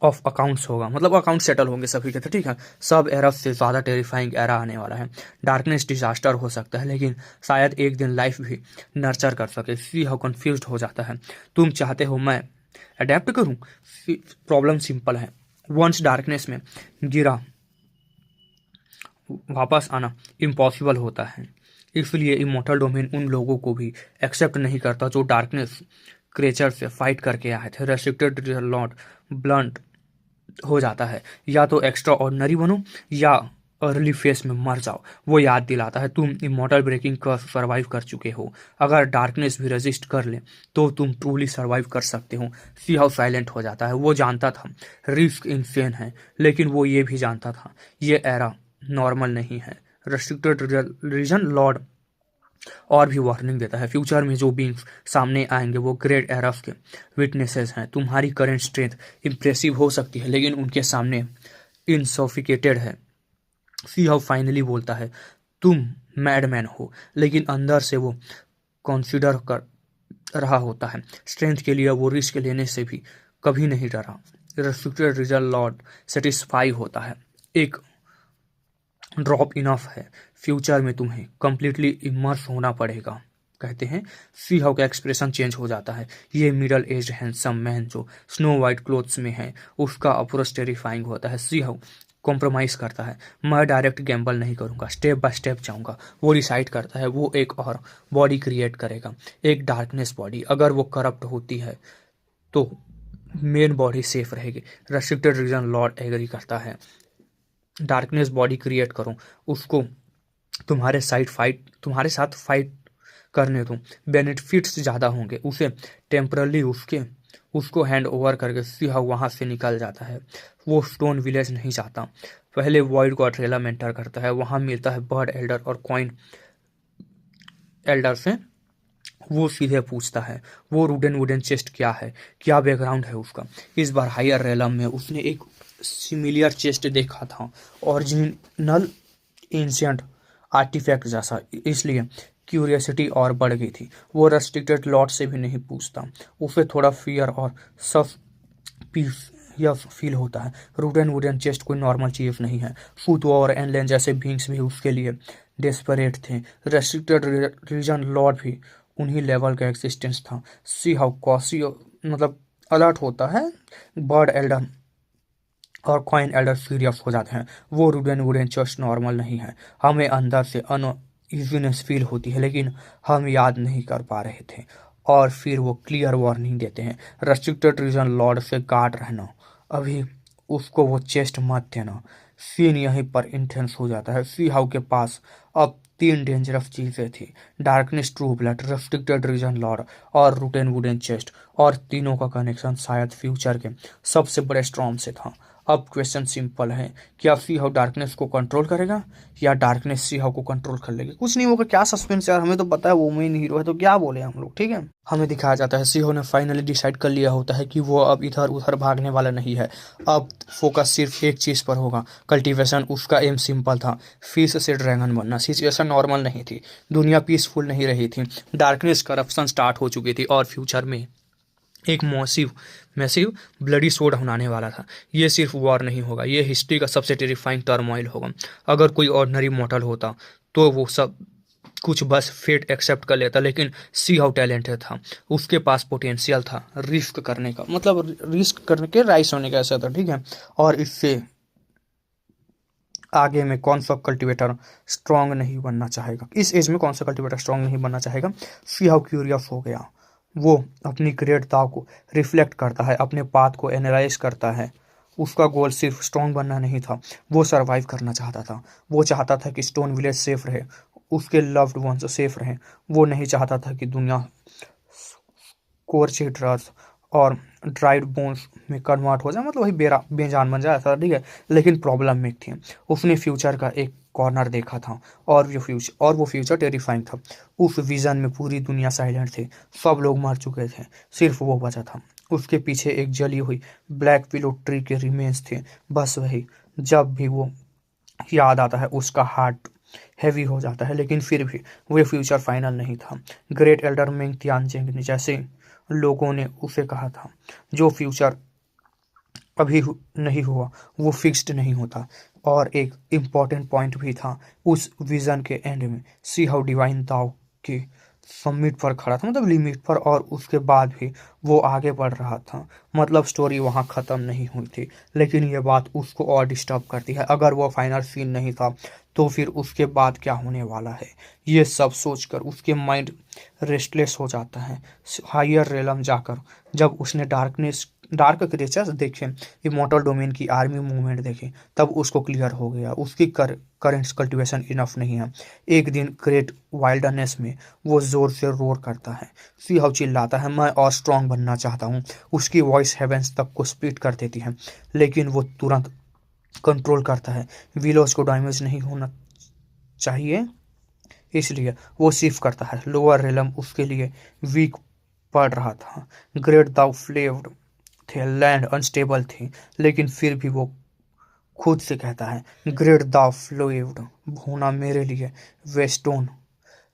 S1: ऑफ अकाउंट्स होगा, मतलब अकाउंट सेटल होंगे सभी के, तो ठीक है। सब एरा से ज़्यादा टेरिफाइंग एरा आने वाला है। डार्कनेस डिजास्टर हो सकता है, लेकिन शायद एक दिन लाइफ भी नर्चर कर सके। सी हाउ कन्फ्यूज हो जाता है। तुम चाहते हो मैं अडेप्ट करूं? प्रॉब्लम सिंपल है, वंस डार्कनेस में गिरा वापस आना इम्पॉसिबल होता है। इसलिए इमॉर्टल डोमेन उन लोगों को भी एक्सेप्ट नहीं करता जो डार्कनेस क्रेचर से फाइट करके आए थे। रेस्ट्रिक्टेड लॉट ब्लंट हो जाता है, या तो एक्स्ट्रा ऑर्डिनरी बनो या अर्ली फेस में मर जाओ। वो याद दिलाता है तुम इमॉर्टल ब्रेकिंग का सर्वाइव कर चुके हो। अगर डार्कनेस भी रेजिस्ट कर ले तो तुम ट्रूली सर्वाइव कर सकते हो। सी हाउ साइलेंट हो जाता है। वो जानता था रिस्क इनसेन है, लेकिन वो ये भी जानता था ये एरा नॉर्मल नहीं है। रेस्ट्रिक्टेड रीजन लॉर्ड और भी वार्निंग देता है, फ्यूचर में जो बींग्स सामने आएंगे वो ग्रेट एरफ के विटनेसेस हैं। तुम्हारी करंट स्ट्रेंथ इंप्रेसिव हो सकती है, लेकिन उनके सामने इनसोफिकेटेड है। सी हाउ फाइनली बोलता है तुम मैडमैन हो, लेकिन अंदर से वो कंसिडर कर रहा होता है। स्ट्रेंथ के लिए वो रिस्क लेने से भी कभी नहीं डरा। रेस्ट्रिक्टेड रिजल्ट लॉर्ड सेटिस्फाई होता है, एक ड्रॉप इनफ है। फ्यूचर में तुम्हें कंप्लीटली इमर्स होना पड़ेगा, कहते हैं। सी हाउ का एक्सप्रेशन चेंज हो जाता है। ये मिडल एज हैंडसम मैन जो स्नो वाइट क्लोथ्स में है, उसका अप्रोच टेरिफाइंग होता है। सी हाउ कॉम्प्रोमाइज करता है, मैं डायरेक्ट गैम्बल नहीं करूंगा, स्टेप बाय स्टेप जाऊंगा। वो डिसाइड करता है वो एक और बॉडी क्रिएट करेगा, एक डार्कनेस बॉडी। अगर वो करप्ट होती है तो मेन बॉडी सेफ रहेगी। रेस्ट्रिक्टेड रीजन लॉर्ड एग्री करता है, डार्कनेस बॉडी क्रिएट करो, उसको तुम्हारे साथ फाइट करने दो, बेनिफिट्स ज़्यादा होंगे। उसे टेम्परली उसको हैंड ओवर करके सीहा वहाँ से निकल जाता है। वो स्टोन विलेज नहीं चाहता। पहले वॉइड गॉड रेला में एंटर करता है, वहाँ मिलता है बर्ड एल्डर और कॉइन एल्डर से। वो सीधे पूछता है वो वुडन चेस्ट क्या है, क्या बैकग्राउंड है उसका। इस बार हायर रेलम में उसने एक सिमिलियर चेस्ट देखा था, ओरिजिनल एंशिएंट आर्टिफैक्ट जैसा, इसलिए क्यूरियोसिटी और बढ़ गई थी। वो रेस्ट्रिक्टेड लॉट से भी नहीं पूछता, उसे थोड़ा फियर और पीस यह फील होता है। वुडन चेस्ट कोई नॉर्मल चीज़ नहीं है। फूट और एनलेन जैसे बींग्स भी उसके लिए डेस्परेट थे। रेस्ट्रिक्टेड रीजन लॉर्ड भी उन्हीं लेवल का एक्सिस्टेंस था। सी हाउ कॉसी मतलब अलर्ट होता है। बर्ड एल्डर और कॉइन एल्डर सीरियस हो जाते हैं। वो वुडन चेस्ट नॉर्मल नहीं है, हमें अंदर से अनइजीनेस फील होती है, लेकिन हम याद नहीं कर पा रहे थे। और फिर वो क्लियर वार्निंग देते हैं, रेस्ट्रिक्टेड रीजन लॉर्ड से गार्ड रहना, अभी उसको वो चेस्ट मत देना। सीन यहीं पर इंटेंस हो जाता है। सी हाउ के पास अब 3 डेंजरस चीज़ें थी, darkness, true blood, restricted region lord और वुडन चेस्ट, और तीनों का कनेक्शन शायद फ्यूचर के सबसे बड़े स्ट्रॉम से था। अब क्वेश्चन सिंपल है, क्या सी हाउ डार्कनेस को कंट्रोल करेगा या डार्कनेस सी हाउ को कंट्रोल कर लेगी? कुछ नहीं होगा, क्या सस्पेंस यार, हमें तो पता है वो मेन हीरो है, तो क्या बोले हम लोग, ठीक है। हमें दिखाया जाता है सी हाउ ने फाइनली डिसाइड कर लिया होता है कि वो अब इधर उधर भागने वाला नहीं है। अब फोकस सिर्फ एक चीज़ पर होगा, कल्टीवेशन। उसका एम सिंपल था, फिश से ड्रैगन बनना। सिचुएशन नॉर्मल नहीं थी, दुनिया पीसफुल नहीं रही थी, डार्कनेस करप्शन स्टार्ट हो चुकी थी और फ्यूचर में एक मैसिव ब्लडी शो डाउन आने वाला था। ये सिर्फ वॉर नहीं होगा, ये हिस्ट्री का सबसे टेरिफाइंग टर्मोइल होगा। अगर कोई ऑर्डिनरी मॉडल होता तो वो सब कुछ बस फेट एक्सेप्ट कर लेता, लेकिन सी हाउ टैलेंटेड था, उसके पास पोटेंशियल था रिस्क करने का, मतलब रिस्क करने के राइस होने का, ऐसा था, ठीक है। और इससे आगे में कौन सा कल्टीवेटर स्ट्रांग नहीं बनना चाहेगा, इस एज में कौन सा कल्टीवेटर स्ट्रांग नहीं बनना चाहेगा। सी हाउ क्यूरियस हो गया, वो अपनी ग्रेटता को रिफ्लेक्ट करता है, अपने पाथ को एनालाइज करता है। उसका गोल सिर्फ स्ट्रॉन्ग बनना नहीं था, वो सरवाइव करना चाहता था। वो चाहता था कि स्टोन विलेज सेफ रहे, उसके लव्ड वंस सेफ रहें। वो नहीं चाहता था कि दुनिया कोर्चेड रस और ड्राइड बोन्स में कन्वर्ट हो जाए, मतलब वही बेजान बन जाए, ऐसा, ठीक है। लेकिन प्रॉब्लम में थी, उसने फ्यूचर का एक कॉर्नर देखा था और वो फ्यूचर टेरिफाइंग था। उस विजन में पूरी दुनिया साइलेंट थी, सब लोग मर चुके थे, सिर्फ वो बचा था। उसके पीछे एक जली हुई ब्लैक पिलो ट्री के रिमेन्स थे, बस वही। जब भी वो याद आता है उसका हार्ट हैवी हो जाता है, लेकिन फिर भी वह फ्यूचर फाइनल नहीं था। ग्रेट एल्डर मिंग तियानजिंग ने जैसे लोगों ने उसे कहा था, जो फ्यूचर अभी नहीं हुआ वो फिक्स्ड नहीं होता। और एक इम्पॉर्टेंट पॉइंट भी था उस विजन के एंड में। सी हाउ डिवाइन दाव के समिट पर खड़ा था, मतलब लिमिट पर, और उसके बाद भी वो आगे बढ़ रहा था। मतलब स्टोरी वहाँ ख़त्म नहीं हुई थी, लेकिन ये बात उसको और डिस्टर्ब करती है। अगर वो फाइनल सीन नहीं था तो फिर उसके बाद क्या होने वाला है, ये सब सोचकर उसके माइंड रेस्टलेस हो जाता है। हायर रेलम जाकर जब उसने डार्क क्रिएचर्स देखे, इमॉर्टल डोमेन की आर्मी मूवमेंट देखे, तब उसको क्लियर हो गया उसकी करेंट कल्टीवेशन इनफ नहीं है। एक दिन ग्रेट वाइल्डनेस में वो जोर से रोर करता है। सी हाउ चिल्लाता है, मैं और स्ट्रांग बनना चाहता हूँ। उसकी वॉइस हेवेंस तक को स्प्लिट कर देती है, लेकिन वो तुरंत कंट्रोल करता है। विलोस को डैमेज नहीं होना चाहिए, इसलिए वो शिफ्ट करता है। लोअर रेलम उसके लिए वीक पड़ रहा था। ग्रेट दाउ फ्लेव्ड थे, लैंड अनस्टेबल थी, लेकिन फिर भी वो खुद से कहता है, ग्रेट द फ्लूइड होना मेरे लिए वेस्टोन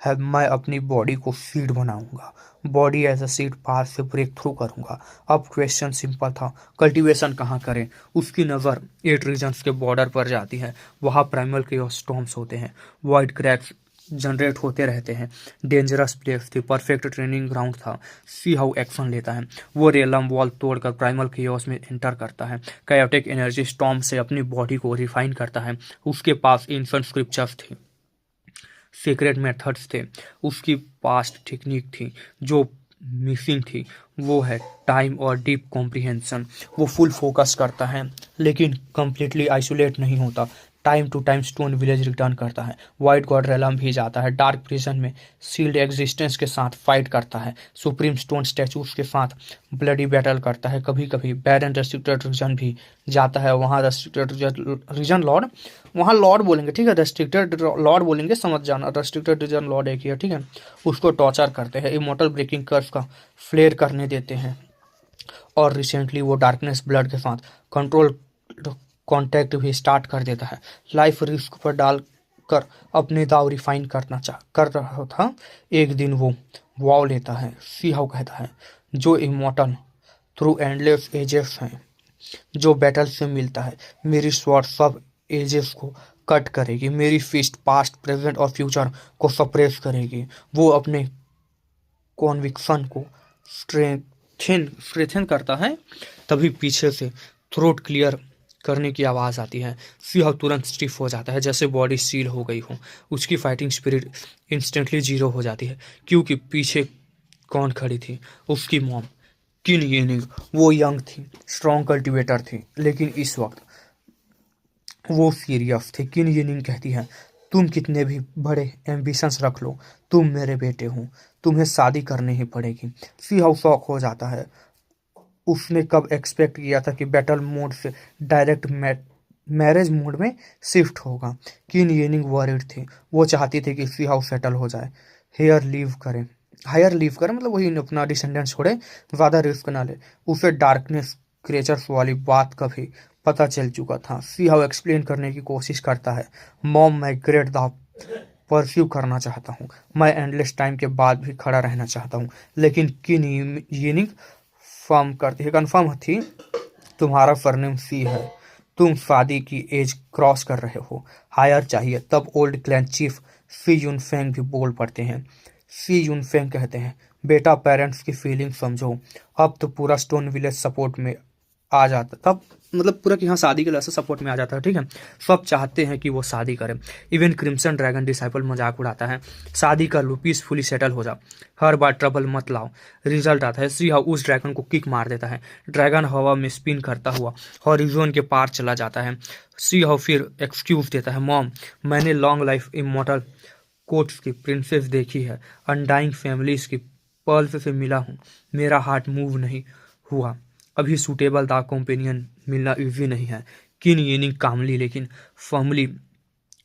S1: है। मैं अपनी बॉडी को सीड बनाऊंगा, बॉडी एज अ सीड पार से ब्रेक थ्रू करूंगा। अब क्वेश्चन सिंपल था, कल्टीवेशन कहाँ करें? उसकी नज़र 8 रीजन्स के बॉर्डर पर जाती है। वहाँ प्राइमल के स्टॉर्म्स होते हैं, वाइड क्रैक्स जनरेट होते रहते हैं। डेंजरस प्लेस थी, परफेक्ट ट्रेनिंग ग्राउंड था। सी हाउ एक्शन लेता है, वो रेलम वॉल तोड़कर प्राइमल केओस में एंटर करता है। कायोटिक एनर्जी स्टॉर्म से अपनी बॉडी को रिफाइन करता है। उसके पास एंशिएंट स्क्रिप्चर्स थी, सीक्रेट मेथड्स थे, उसकी पास्ट टेक्निक थी। जो मिसिंग थी वो है टाइम और डीप कॉम्प्रिहेंशन। वो फुल फोकस करता है, लेकिन कंप्लीटली आइसोलेट नहीं होता। Time to time stone village return करता है। वाइट गॉड रेलम भी जाता है, डार्क प्रिजन में सील्ड एग्जिस्टेंस के साथ फाइट करता है। सुप्रीम स्टोन स्टैचूज के साथ ब्लडी बैटल करता है। कभी कभी बैरन रेस्ट्रिक्टेड रीजन भी जाता है। वहाँ रेस्ट्रिक्टेड रीजन लॉर्ड, वहाँ लॉर्ड बोलेंगे, ठीक है, रेस्ट्रिक्टेड लॉर्ड बोलेंगे, समझ जाना। रेस्ट्रिक्टेड रीजन लॉर्ड एक ही है, ठीक है। उसको टॉर्चर करते हैं, इमोर्टल ब्रेकिंग कर्व का फ्लेयर करने देते हैं। और रिसेंटली वो डार्कनेस ब्लड के साथ कंट्रोल कांटेक्ट भी स्टार्ट कर देता है। लाइफ रिस्क पर डालकर अपने दाव रिफाइन कर रहा था। एक दिन वो वॉव लेता है। सी हाउ कहता है, जो इमोर्टल थ्रू एंडलेस एजेस हैं, जो बैटल से मिलता है, मेरी स्वॉर्ड सब एजेस को कट करेगी। मेरी फिस्ट पास्ट प्रेजेंट और फ्यूचर को सप्रेस करेगी। वो अपने कॉन्विक्शन को स्ट्रेथन करता है। तभी पीछे से थ्रोट क्लियर करने की आवाज़ आती है। सिंह तुरंत स्टिफ हो जाता है, जैसे बॉडी सील हो गई हो। उसकी फाइटिंग स्पिरिट इंस्टेंटली जीरो हो जाती है, क्योंकि पीछे कौन खड़ी थी? उसकी मॉम, किन येनिंग। वो यंग थी, स्ट्रॉन्ग कल्टिवेटर थी, लेकिन इस वक्त वो सीरियस थे। किन येनिंग कहती है, तुम कितने भी बड़े एम्बिशंस रख लो, तुम मेरे बेटे हो, तुम्हें शादी करनी ही पड़ेगी। सी हाउ शॉक हो जाता है। उसने कब एक्सपेक्ट किया था कि बैटल मोड से डायरेक्ट मैरिज मोड में शिफ्ट होगा। किन येनिंग वरीड थी, वो चाहती थी कि सी हाउ सेटल हो जाए, हायर लीव करें, मतलब वही अपना डिसेंडेंट छोड़े, ज़्यादा रिस्क ना ले। उसे डार्कनेस क्रिएचर्स वाली बात का भी पता चल चुका था। सी हाउ एक्सप्लेन करने की कोशिश करता है, मॉम मैं ग्रेट द परस्यू करना चाहता हूँ, मैं एंडलेस टाइम के बाद भी खड़ा रहना चाहता हूँ। लेकिन किन येनिंग फर्म करती है, कन्फर्म थी, तुम्हारा सरनेम सी है, तुम शादी की एज क्रॉस कर रहे हो, हायर चाहिए। तब ओल्ड क्लैन चीफ सी यूनफेंग भी बोल पड़ते हैं। सी यूनफेंग कहते हैं, बेटा पेरेंट्स की फीलिंग समझो। अब तो पूरा स्टोन विलेज सपोर्ट में आ जाता, तब मतलब पूरा कि हाँ शादी के लिए सपोर्ट में आ जाता है, ठीक है। सब चाहते हैं कि वो शादी करें। इवन क्रिम्सन ड्रैगन डिसाइपल मजाक उड़ाता है, शादी कर लो, पीसफुली सेटल हो जाओ, हर बार ट्रबल मत लाओ। रिजल्ट आता है, सी हाउ उस ड्रैगन को किक मार देता है। ड्रैगन हवा में स्पिन करता हुआ हॉरिजॉन के पार चला जाता है। सी हाउ फिर एक्सक्यूज देता है, मॉम मैंने लॉन्ग लाइफ इमॉर्टल कोट्स की प्रिंसेस देखी है, अनडाइंग फैमिलीज की पर्ल्स से मिला हूँ, मेरा हार्ट मूव नहीं हुआ। अभी सूटेबल दा कंपेनियन मिलना इजी नहीं है। किन येनिंग कामली लेकिन फर्मली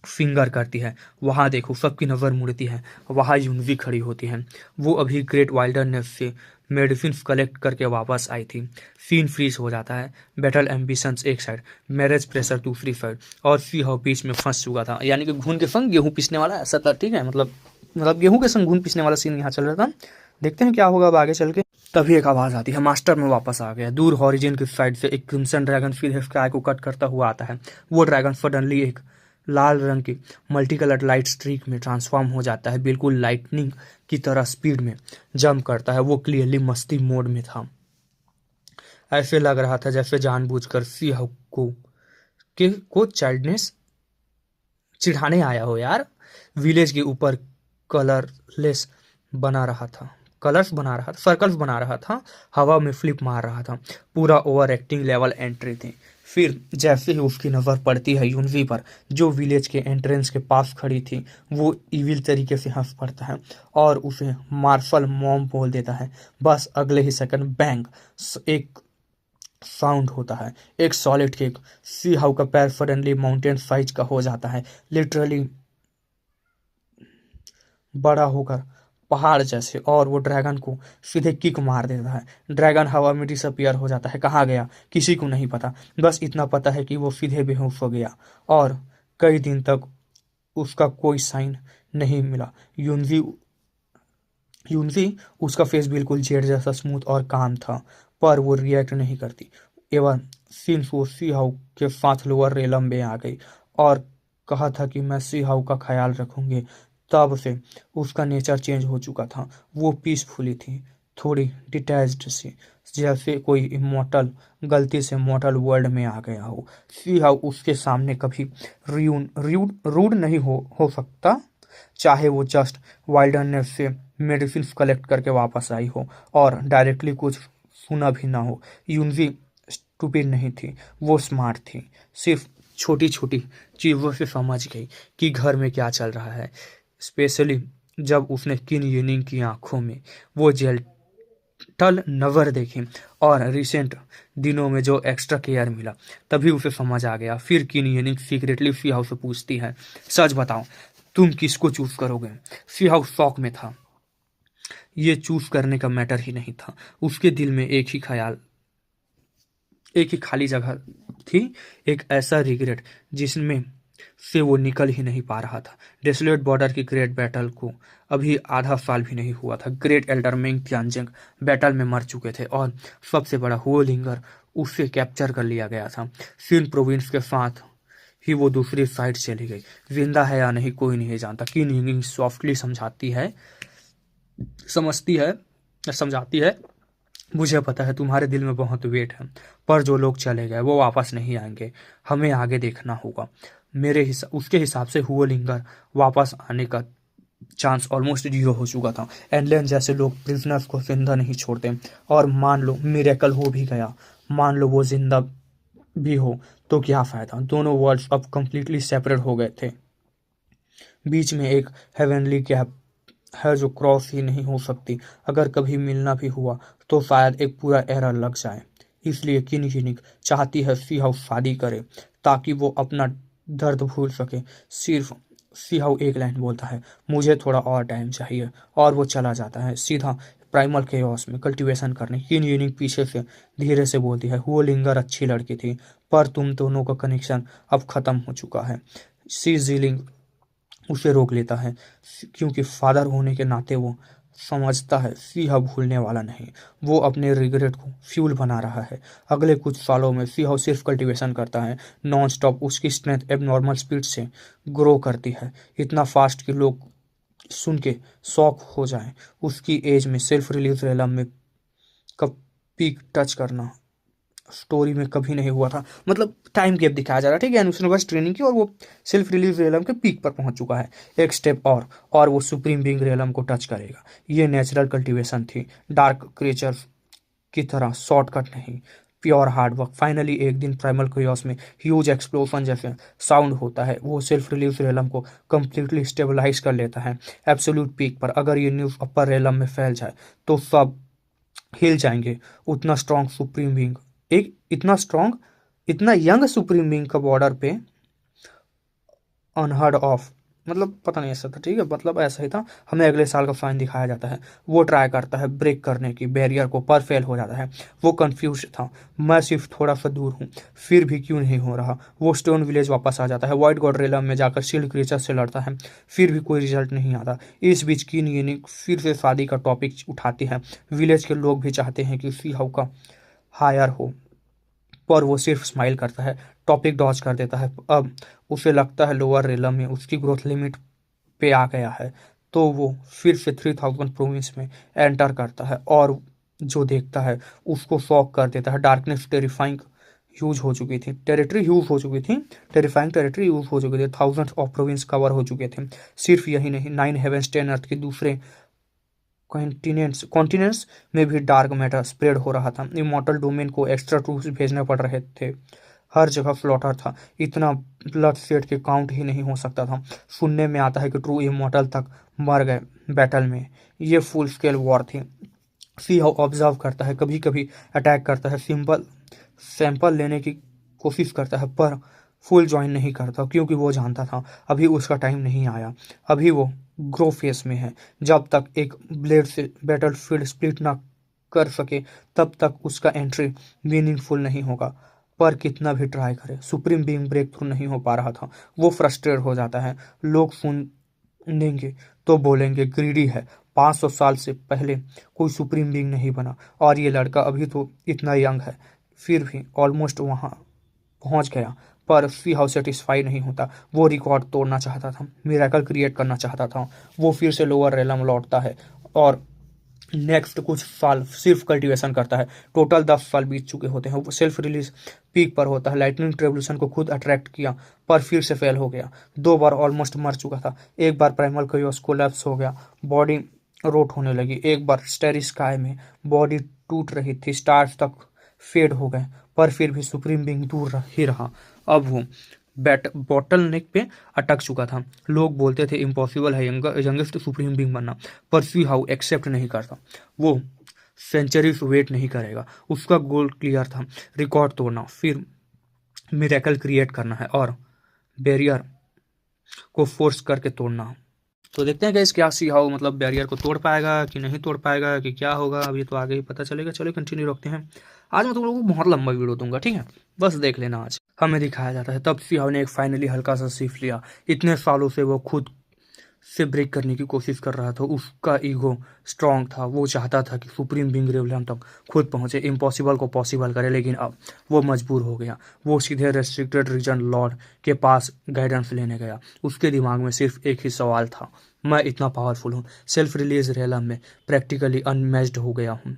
S1: फिंगर करती है। वहाँ देखो, सबकी नज़र मुड़ती है, वहाँ यूनवी खड़ी होती है। वो अभी ग्रेट वाइल्डरनेस से मेडिसिन कलेक्ट करके वापस आई थी। सीन फ्रीज हो जाता है। बैटल एम्बिशंस एक साइड, मैरिज प्रेशर दूसरी साइड, और सी हाउ बीच में फंस चुका था। यानी कि घून के संग गेहूं पीसने वाला ऐसा था, ठीक है, मतलब गेहूं के संग घून पीसने वाला सीन यहाँ चल रहा था। देखते हैं क्या होगा अब आगे चल के। तभी एक आवाज आती है, मास्टर में वापस आ गया। दूर हॉरिजन की साइड से एक क्रिम्सन ड्रैगन सीधे स्काई को कट करता हुआ आता है। वो ड्रैगन सडनली एक लाल रंग की मल्टी कलर लाइट स्ट्रीक में ट्रांसफॉर्म हो जाता है। बिल्कुल लाइटनिंग की तरह स्पीड में जंप करता है। वो क्लियरली मस्ती मोड में था। ऐसे लग रहा था जैसे जानबूझकर सी हाउ को चाइल्डनेस चिढ़ाने आया हो यार। विलेज के ऊपर कलरलेस बना रहा था कलर्स बना रहा था सर्कल्स बना रहा था, हवा में फ्लिप मार रहा था। पूरा ओवर एक्टिंग लेवल एंट्री थी। फिर जैसे ही उसकी नज़र पड़ती है यूनवी पर, जो विलेज के एंट्रेंस के पास खड़ी थी, वो इविल तरीके से हंस पड़ता है और उसे मार्शल मॉम बोल देता है। बस अगले ही सेकंड बैंग एक साउंड होता है। एक सॉलिड किक। सी हाउ का पैर सडनली माउंटेन साइज का हो जाता है, लिटरली बड़ा होकर पहाड़ जैसे, और वो ड्रैगन को सीधे किक मार देता है। ड्रैगन हवा में डिसअपियर हो जाता है। कहाँ गया किसी को नहीं पता, बस इतना पता है कि वो सीधे बेहोश हो गया और कई दिन तक उसका कोई साइन नहीं मिला। यूनजी यूनजी उसका फेस बिल्कुल जेड जैसा स्मूथ और काम था, पर वो रिएक्ट नहीं करती। एवं सिंस वो सी हाउ के साथ लोअर रेलम में आ गई और कहा था कि मैं सी हाउ का ख्याल रखूंगी, तब से उसका नेचर चेंज हो चुका था। वो पीसफुली थी, थोड़ी डिटैच्ड सी, जैसे कोई इमोर्टल गलती से मॉर्टल वर्ल्ड में आ गया हो। सी हाउ उसके सामने कभी रूड नहीं हो सकता, चाहे वो जस्ट वाइल्डरनेस से मेडिसिन कलेक्ट करके वापस आई हो और डायरेक्टली कुछ सुना भी ना हो। यूनजी स्टूपिड नहीं थी, वो स्मार्ट थी। सिर्फ छोटी छोटी चीज़ों से समझ गई कि घर में क्या चल रहा है। स्पेशली जब उसने किन यूनिंग की आंखों में वो जेंटल नज़र देखी और रिसेंट दिनों में जो एक्स्ट्रा केयर मिला, तभी उसे समझ आ गया। फिर किन यूनिंग सीक्रेटली सी हाउस से पूछती है, सच बताओ तुम किसको चूज करोगे? सी हाउस शॉक में था। ये चूज करने का मैटर ही नहीं था। उसके दिल में एक ही खाली जगह थी, एक ऐसा रिग्रेट जिसमें से वो निकल ही नहीं पा रहा था। डेसोलेट बॉर्डर की ग्रेट बैटल को अभी आधा साल भी नहीं हुआ था। ग्रेट एल्डर मेंग तियानजिंग बैटल में मर चुके थे और सबसे बड़ा हुओलिंगर उससे कैप्चर कर लिया गया था। सिन प्रोविंस के साथ ही वो दूसरी साइड चली गई। जिंदा है या नहीं कोई नहीं जानता। किन यूनिंग सॉफ्टली समझाती है, मुझे पता है तुम्हारे दिल में बहुत वेट है, पर जो लोग चले गए वो वापस नहीं आएंगे। हमें आगे देखना होगा। उसके हिसाब से हुओलिंगर वापस आने का चांस ऑलमोस्ट 0 हो चुका था। एंडलेन जैसे लोग प्रिजनर्स को जिंदा नहीं छोड़ते, और मान लो मिरेकल हो भी गया, मान लो वो जिंदा भी हो, तो क्या फायदा? दोनों वर्ल्ड्स अब कंप्लीटली सेपरेट हो गए थे। बीच में एक हेवनली गैप है जो क्रॉस ही नहीं हो सकती। अगर कभी मिलना भी हुआ तो शायद एक पूरा एरा लग जाए। इसलिए किन यूनिक चाहती है सी हाउ शादी करे, ताकि वो अपना दर्द भूल सके। सिर्फ सी हाउ एक लाइन बोलता है, मुझे थोड़ा और टाइम चाहिए, और वो चला जाता है सीधा प्राइमल केओस में कल्टीवेशन करने। किन यूनिक पीछे से धीरे से बोलती है, वो लिंगर अच्छी लड़की थी, पर तुम दोनों का कनेक्शन अब खत्म हो चुका है। सी जीलिंग उसे रोक लेता है, क्योंकि फादर होने के नाते वो समझता है सिंह भूलने वाला नहीं। वो अपने रिग्रेट को फ्यूल बना रहा है। अगले कुछ सालों में सिंह सिर्फ कल्टीवेशन करता है नॉन स्टॉप। उसकी स्ट्रेंथ एबनॉर्मल स्पीड से ग्रो करती है, इतना फास्ट कि लोग सुन के शॉक हो जाएं। उसकी एज में सेल्फ रिलीज रेलम में कब पीक टच करना स्टोरी में कभी नहीं हुआ था। मतलब टाइम गैप दिखाया जा रहा है, ठीक है। उसने बस ट्रेनिंग की और वो सेल्फ रिलीज रेलम के पीक पर पहुंच चुका है। एक स्टेप और वो सुप्रीम बीइंग रेलम को टच करेगा। ये नेचुरल कल्टीवेशन थी, डार्क क्रिएचर की तरह, शॉर्टकट नहीं, प्योर हार्ड वर्क। फाइनली एक दिन प्राइमल क्योस में ह्यूज एक्सप्लोजन जैसे साउंड होता है। वो सेल्फ रिलीज रेलम को कंप्लीटली स्टेबलाइज कर लेता है एब्सोल्यूट पीक पर। अगर ये न्यूज़ अपर रेलम में फैल जाए तो सब हिल जाएंगे। उतना स्ट्रॉन्ग सुप्रीम बीइंग, एक इतना यंग सुप्रीम बीइंग का बॉर्डर पे अनहर्ड ऑफ मतलब पता नहीं ऐसा था, ठीक है, मतलब ऐसा ही था। हमें अगले साल का साइन दिखाया जाता है। वो ट्राई करता है ब्रेक करने की बैरियर को, पर फेल हो जाता है। वो कंफ्यूज था, मैं सिर्फ थोड़ा सा दूर हूँ, फिर भी क्यों नहीं हो रहा। वो स्टोन विलेज वापस आ जाता है, वाइट गॉड रेलम में जाकर शील्ड क्रीचर से लड़ता है, फिर भी कोई रिजल्ट नहीं आता। इस बीच कीन येनिक फिर से शादी का टॉपिक उठाती है। विलेज के लोग भी चाहते हैं कि सी हाउ का हायर हो, पर वो सिर्फ स्माइल करता है, टॉपिक डॉज कर देता है। अब उसे लगता है लोअर रेलम में उसकी ग्रोथ लिमिट पे आ गया है, तो वो फिर से 3000 प्रोविंस में एंटर करता है, और जो देखता है उसको शॉक कर देता है। डार्कनेस टेरिफाइंग यूज हो चुकी थी, टेरिटरी यूज हो चुकी थी, टेरिफाइंग टेरिटरी यूज हो चुकी थी, थाउजेंड्स ऑफ प्रोविंस कवर हो चुके थे। सिर्फ यही नहीं, 9 हेवेंस 10 अर्थ के दूसरे कॉन्टिनेंट्स में भी डार्क मैटर स्प्रेड हो रहा था। इमॉर्टल डोमेन को एक्स्ट्रा ट्रूप्स भेजने पड़ रहे थे। हर जगह फ्लॉटर था, इतना ब्लड शेड के काउंट ही नहीं हो सकता था। सुनने में आता है कि ट्रू इमॉर्टल तक मर गए बैटल में। ये फुल स्केल वॉर थी। सी हाउ ऑब्जर्व करता है, कभी कभी अटैक करता है, सिंपल सैंपल लेने की कोशिश करता है, पर फुल ज्वाइन नहीं करता, क्योंकि वो जानता था अभी उसका टाइम नहीं आया। अभी वो ग्रो फेस में है। जब तक एक ब्लेड से बैटल फील्ड स्प्लिट ना कर सके, तब तक उसका एंट्री मीनिंगफुल नहीं होगा। पर कितना भी ट्राई करे, सुप्रीम बीइंग ब्रेक थ्रू नहीं हो पा रहा था। वो फ्रस्ट्रेट हो जाता है। लोग सुनेंगे तो बोलेंगे ग्रीडी है, 500 साल से पहले कोई सुप्रीम बीइंग नहीं बना, और ये लड़का अभी तो इतना यंग है। फिर भी ऑलमोस्ट वहाँ पहुंच गया, पर सी हाउ सेटिस्फाई नहीं होता। वो रिकॉर्ड तोड़ना चाहता था, मिरेकल क्रिएट करना चाहता था। वो फिर से लोअर रेलम लौटता है और नेक्स्ट कुछ साल सिर्फ कल्टीवेशन करता है। टोटल 10 साल बीत चुके होते हैं। वो सेल्फ रिलीज पीक पर होता है। लाइटनिंग रेवोल्यूशन को खुद अट्रैक्ट किया, पर फिर से फेल हो गया। 2 बार ऑलमोस्ट मर चुका था। एक बार प्राइमल कयोस कोलैप्स हो गया, बॉडी रोट होने लगी। एक बार स्टेरी स्काई में बॉडी टूट रही थी, स्टार्स तक फेड हो गए, पर फिर भी सुप्रीम बीइंग दूर ही रहा। अब वो बॉटल नेक पे अटक चुका था। लोग बोलते थे इम्पॉसिबल है यंगेस्ट सुप्रीम बीइंग बनना, पर सी हाउ एक्सेप्ट नहीं करता। वो सेंचुरीज वेट नहीं करेगा। उसका गोल क्लियर था, रिकॉर्ड तोड़ना, फिर मिरेकल क्रिएट करना है, और बैरियर को फोर्स करके तोड़ना। तो देखते हैं गाइस क्या सी हाउ मतलब बैरियर को तोड़ पाएगा कि नहीं तोड़ पाएगा, कि क्या होगा, अभी तो आगे ही पता चलेगा। चलो कंटिन्यू रखते हैं। आज मैं तुम लोगों को बहुत लंबा वीडियो दूंगा, ठीक है, बस देख लेना। आज हमें दिखाया जाता है तब सी हाउ ने एक फाइनली हल्का सा सीख लिया। इतने सालों से वो खुद से ब्रेक करने की कोशिश कर रहा था। उसका ईगो स्ट्रांग था, वो चाहता था कि सुप्रीम बीइंग रेवलम तक खुद पहुंचे, इम्पॉसिबल को पॉसिबल करे। लेकिन अब वो मजबूर हो गया। वो सीधे रेस्ट्रिक्टेड रीजन लॉर्ड के पास गाइडेंस लेने गया। उसके दिमाग में सिर्फ एक ही सवाल था, मैं इतना पावरफुल हूँ, सेल्फ रिलीज रेलम में प्रैक्टिकली अनमैच्ड हो गया हूँ,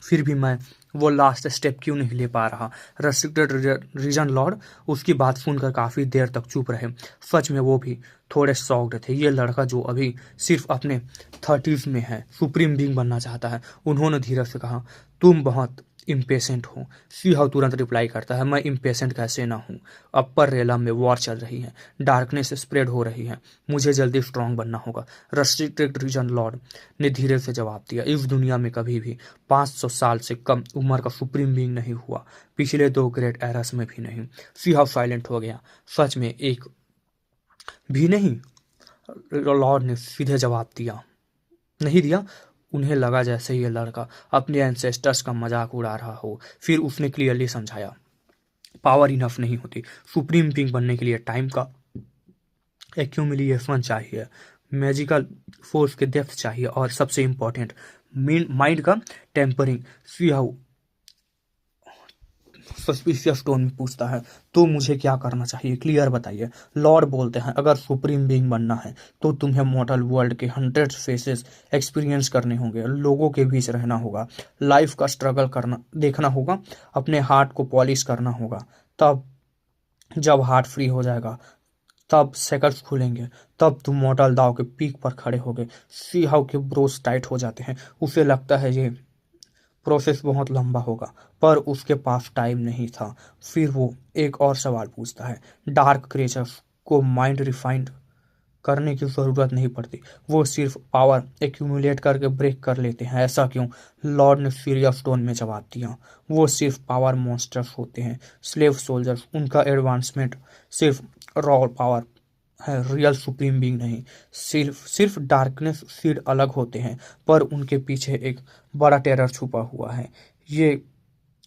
S1: फिर भी मैं वो लास्ट स्टेप क्यों नहीं ले पा रहा। रेस्ट्रिक्टेड रीजन लॉर्ड उसकी बात सुनकर काफ़ी देर तक चुप रहे। सच में वो भी थोड़े शॉक्ड थे। ये लड़का जो अभी सिर्फ अपने 30s में है, सुप्रीम बीइंग बनना चाहता है। उन्होंने धीरज से कहा, तुम बहुत इम्पेशेंट हो। सी हाउ तुरंत रिप्लाई करता है, मैं इम्पेशेंट कैसे ना हूँ। अपर रेलम में वॉर चल रही है, डार्कनेस स्प्रेड हो रही है, मुझे जल्दी स्ट्रांग बनना होगा। रेस्ट्रिक्टेड रीजन लॉर्ड ने धीरे से जवाब दिया, इस दुनिया में कभी भी 500 साल से कम उम्र का सुप्रीम बीइंग नहीं हुआ, पिछले 2 ग्रेट एरस में भी नहीं। सी हाउ साइलेंट हो गया, सच में एक भी नहीं। लॉर्ड ने सीधे जवाब दिया, नहीं दिया। उन्हें लगा जैसे ये लड़का अपने एंसेस्टर्स का मजाक उड़ा रहा हो। फिर उसने क्लियरली समझाया, पावर इनफ नहीं होती, सुप्रीम बीइंग बनने के लिए टाइम का एक्यूमुलेशन चाहिए, मैजिकल फोर्स के डेप्थ चाहिए, और सबसे इम्पोर्टेंट माइंड का tempering. See how suspicious tone में पूछता है, तो मुझे क्या करना चाहिए, क्लियर बताइए। लॉर्ड बोलते हैं, अगर सुप्रीम बीइंग बनना है तो तुम्हें मॉर्टल वर्ल्ड के 100 फेसेस एक्सपीरियंस करने होंगे, लोगों के बीच रहना होगा, लाइफ का स्ट्रगल करना देखना होगा, अपने हार्ट को पॉलिश करना होगा। तब जब हार्ट फ्री हो जाएगा, तब सेकंड्स खुलेंगे, तब तुम मॉर्टल दाव के पीक पर खड़े होगे। सी हाउ के ब्रोस टाइट हो जाते हैं। उसे लगता है ये प्रोसेस बहुत लंबा होगा, पर उसके पास टाइम नहीं था। फिर वो एक और सवाल पूछता है, डार्क क्रिएचर्स को माइंड रिफाइंड करने की ज़रूरत नहीं पड़ती, वो सिर्फ पावर एक्यूमुलेट करके ब्रेक कर लेते हैं, ऐसा क्यों। लॉर्ड ने सीरियस टोन में जवाब दिया, वो सिर्फ पावर मॉन्स्टर्स होते हैं, स्लेव सोल्जर्स। उनका एडवांसमेंट सिर्फ रॉ पावर है, रियल सुप्रीम बीइंग नहीं। सिर्फ सिर्फ डार्कनेस सीड अलग होते हैं, पर उनके पीछे एक बड़ा टेरर छुपा हुआ है। ये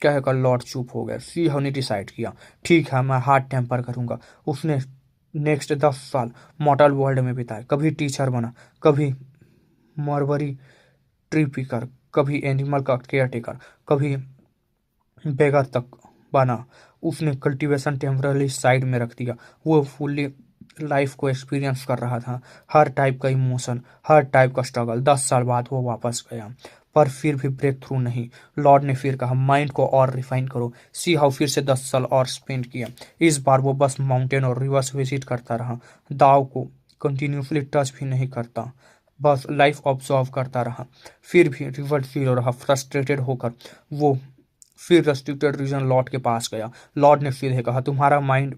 S1: कहकर लॉर्ड चुप हो गया। सी ने डिसाइड किया, ठीक है, मैं हार्ड टेम्पर करूंगा। उसने नेक्स्ट 10 साल मॉडल वर्ल्ड में बिताए। कभी टीचर बना, कभी मरवरी ट्री पिकर, कभी एनिमल का केयर टेकर, कभी बेगर तक बना। उसने कल्टीवेशन टेम्पररी साइड में रख दिया। वो फुल्ली लाइफ को एक्सपीरियंस कर रहा था, हर टाइप का इमोशन, हर टाइप का स्ट्रगल। 10 साल बाद वो वापस गया, पर फिर भी ब्रेक थ्रू नहीं। लॉर्ड ने फिर कहा, माइंड को और रिफाइन करो। सी हाउ फिर से 10 साल और स्पेंड किया। इस बार वो बस माउंटेन और रिवर्स विजिट करता रहा, दाव को कंटिन्यूसली टच भी नहीं करता, बस लाइफ ऑब्जर्व करता रहा। फिर भी रिजल्ट जीरो रहा। फ्रस्ट्रेटेड होकर वो फिर रेस्ट्रिक्टेड रीजन लॉर्ड के पास गया। लॉर्ड ने सीधे कहा, तुम्हारा माइंड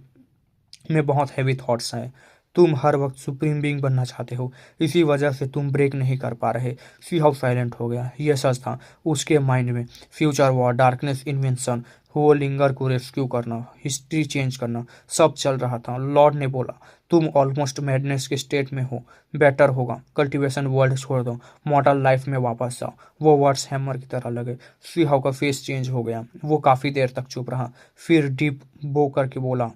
S1: में बहुत हैवी थॉट्स हैं। तुम हर वक्त सुप्रीम बीइंग बनना चाहते हो, इसी वजह से तुम ब्रेक नहीं कर पा रहे। सी हाउ साइलेंट हो गया। यह सच था, उसके माइंड में फ्यूचर वॉर, डार्कनेस इन्वेंशन, वो लिंगर को रेस्क्यू करना, हिस्ट्री चेंज करना, सब चल रहा था। लॉर्ड ने बोला, तुम ऑलमोस्ट मैडनेस के स्टेट में हो, बेटर होगा कल्टीवेशन वर्ल्ड छोड़ दो, मॉडल लाइफ में वापस जाओ। वो वर्ड्स हैमर की तरह लगे। सी हाउ का फेस चेंज हो गया। वो काफी देर तक चुप रहा, फिर डीप बो करके बोला,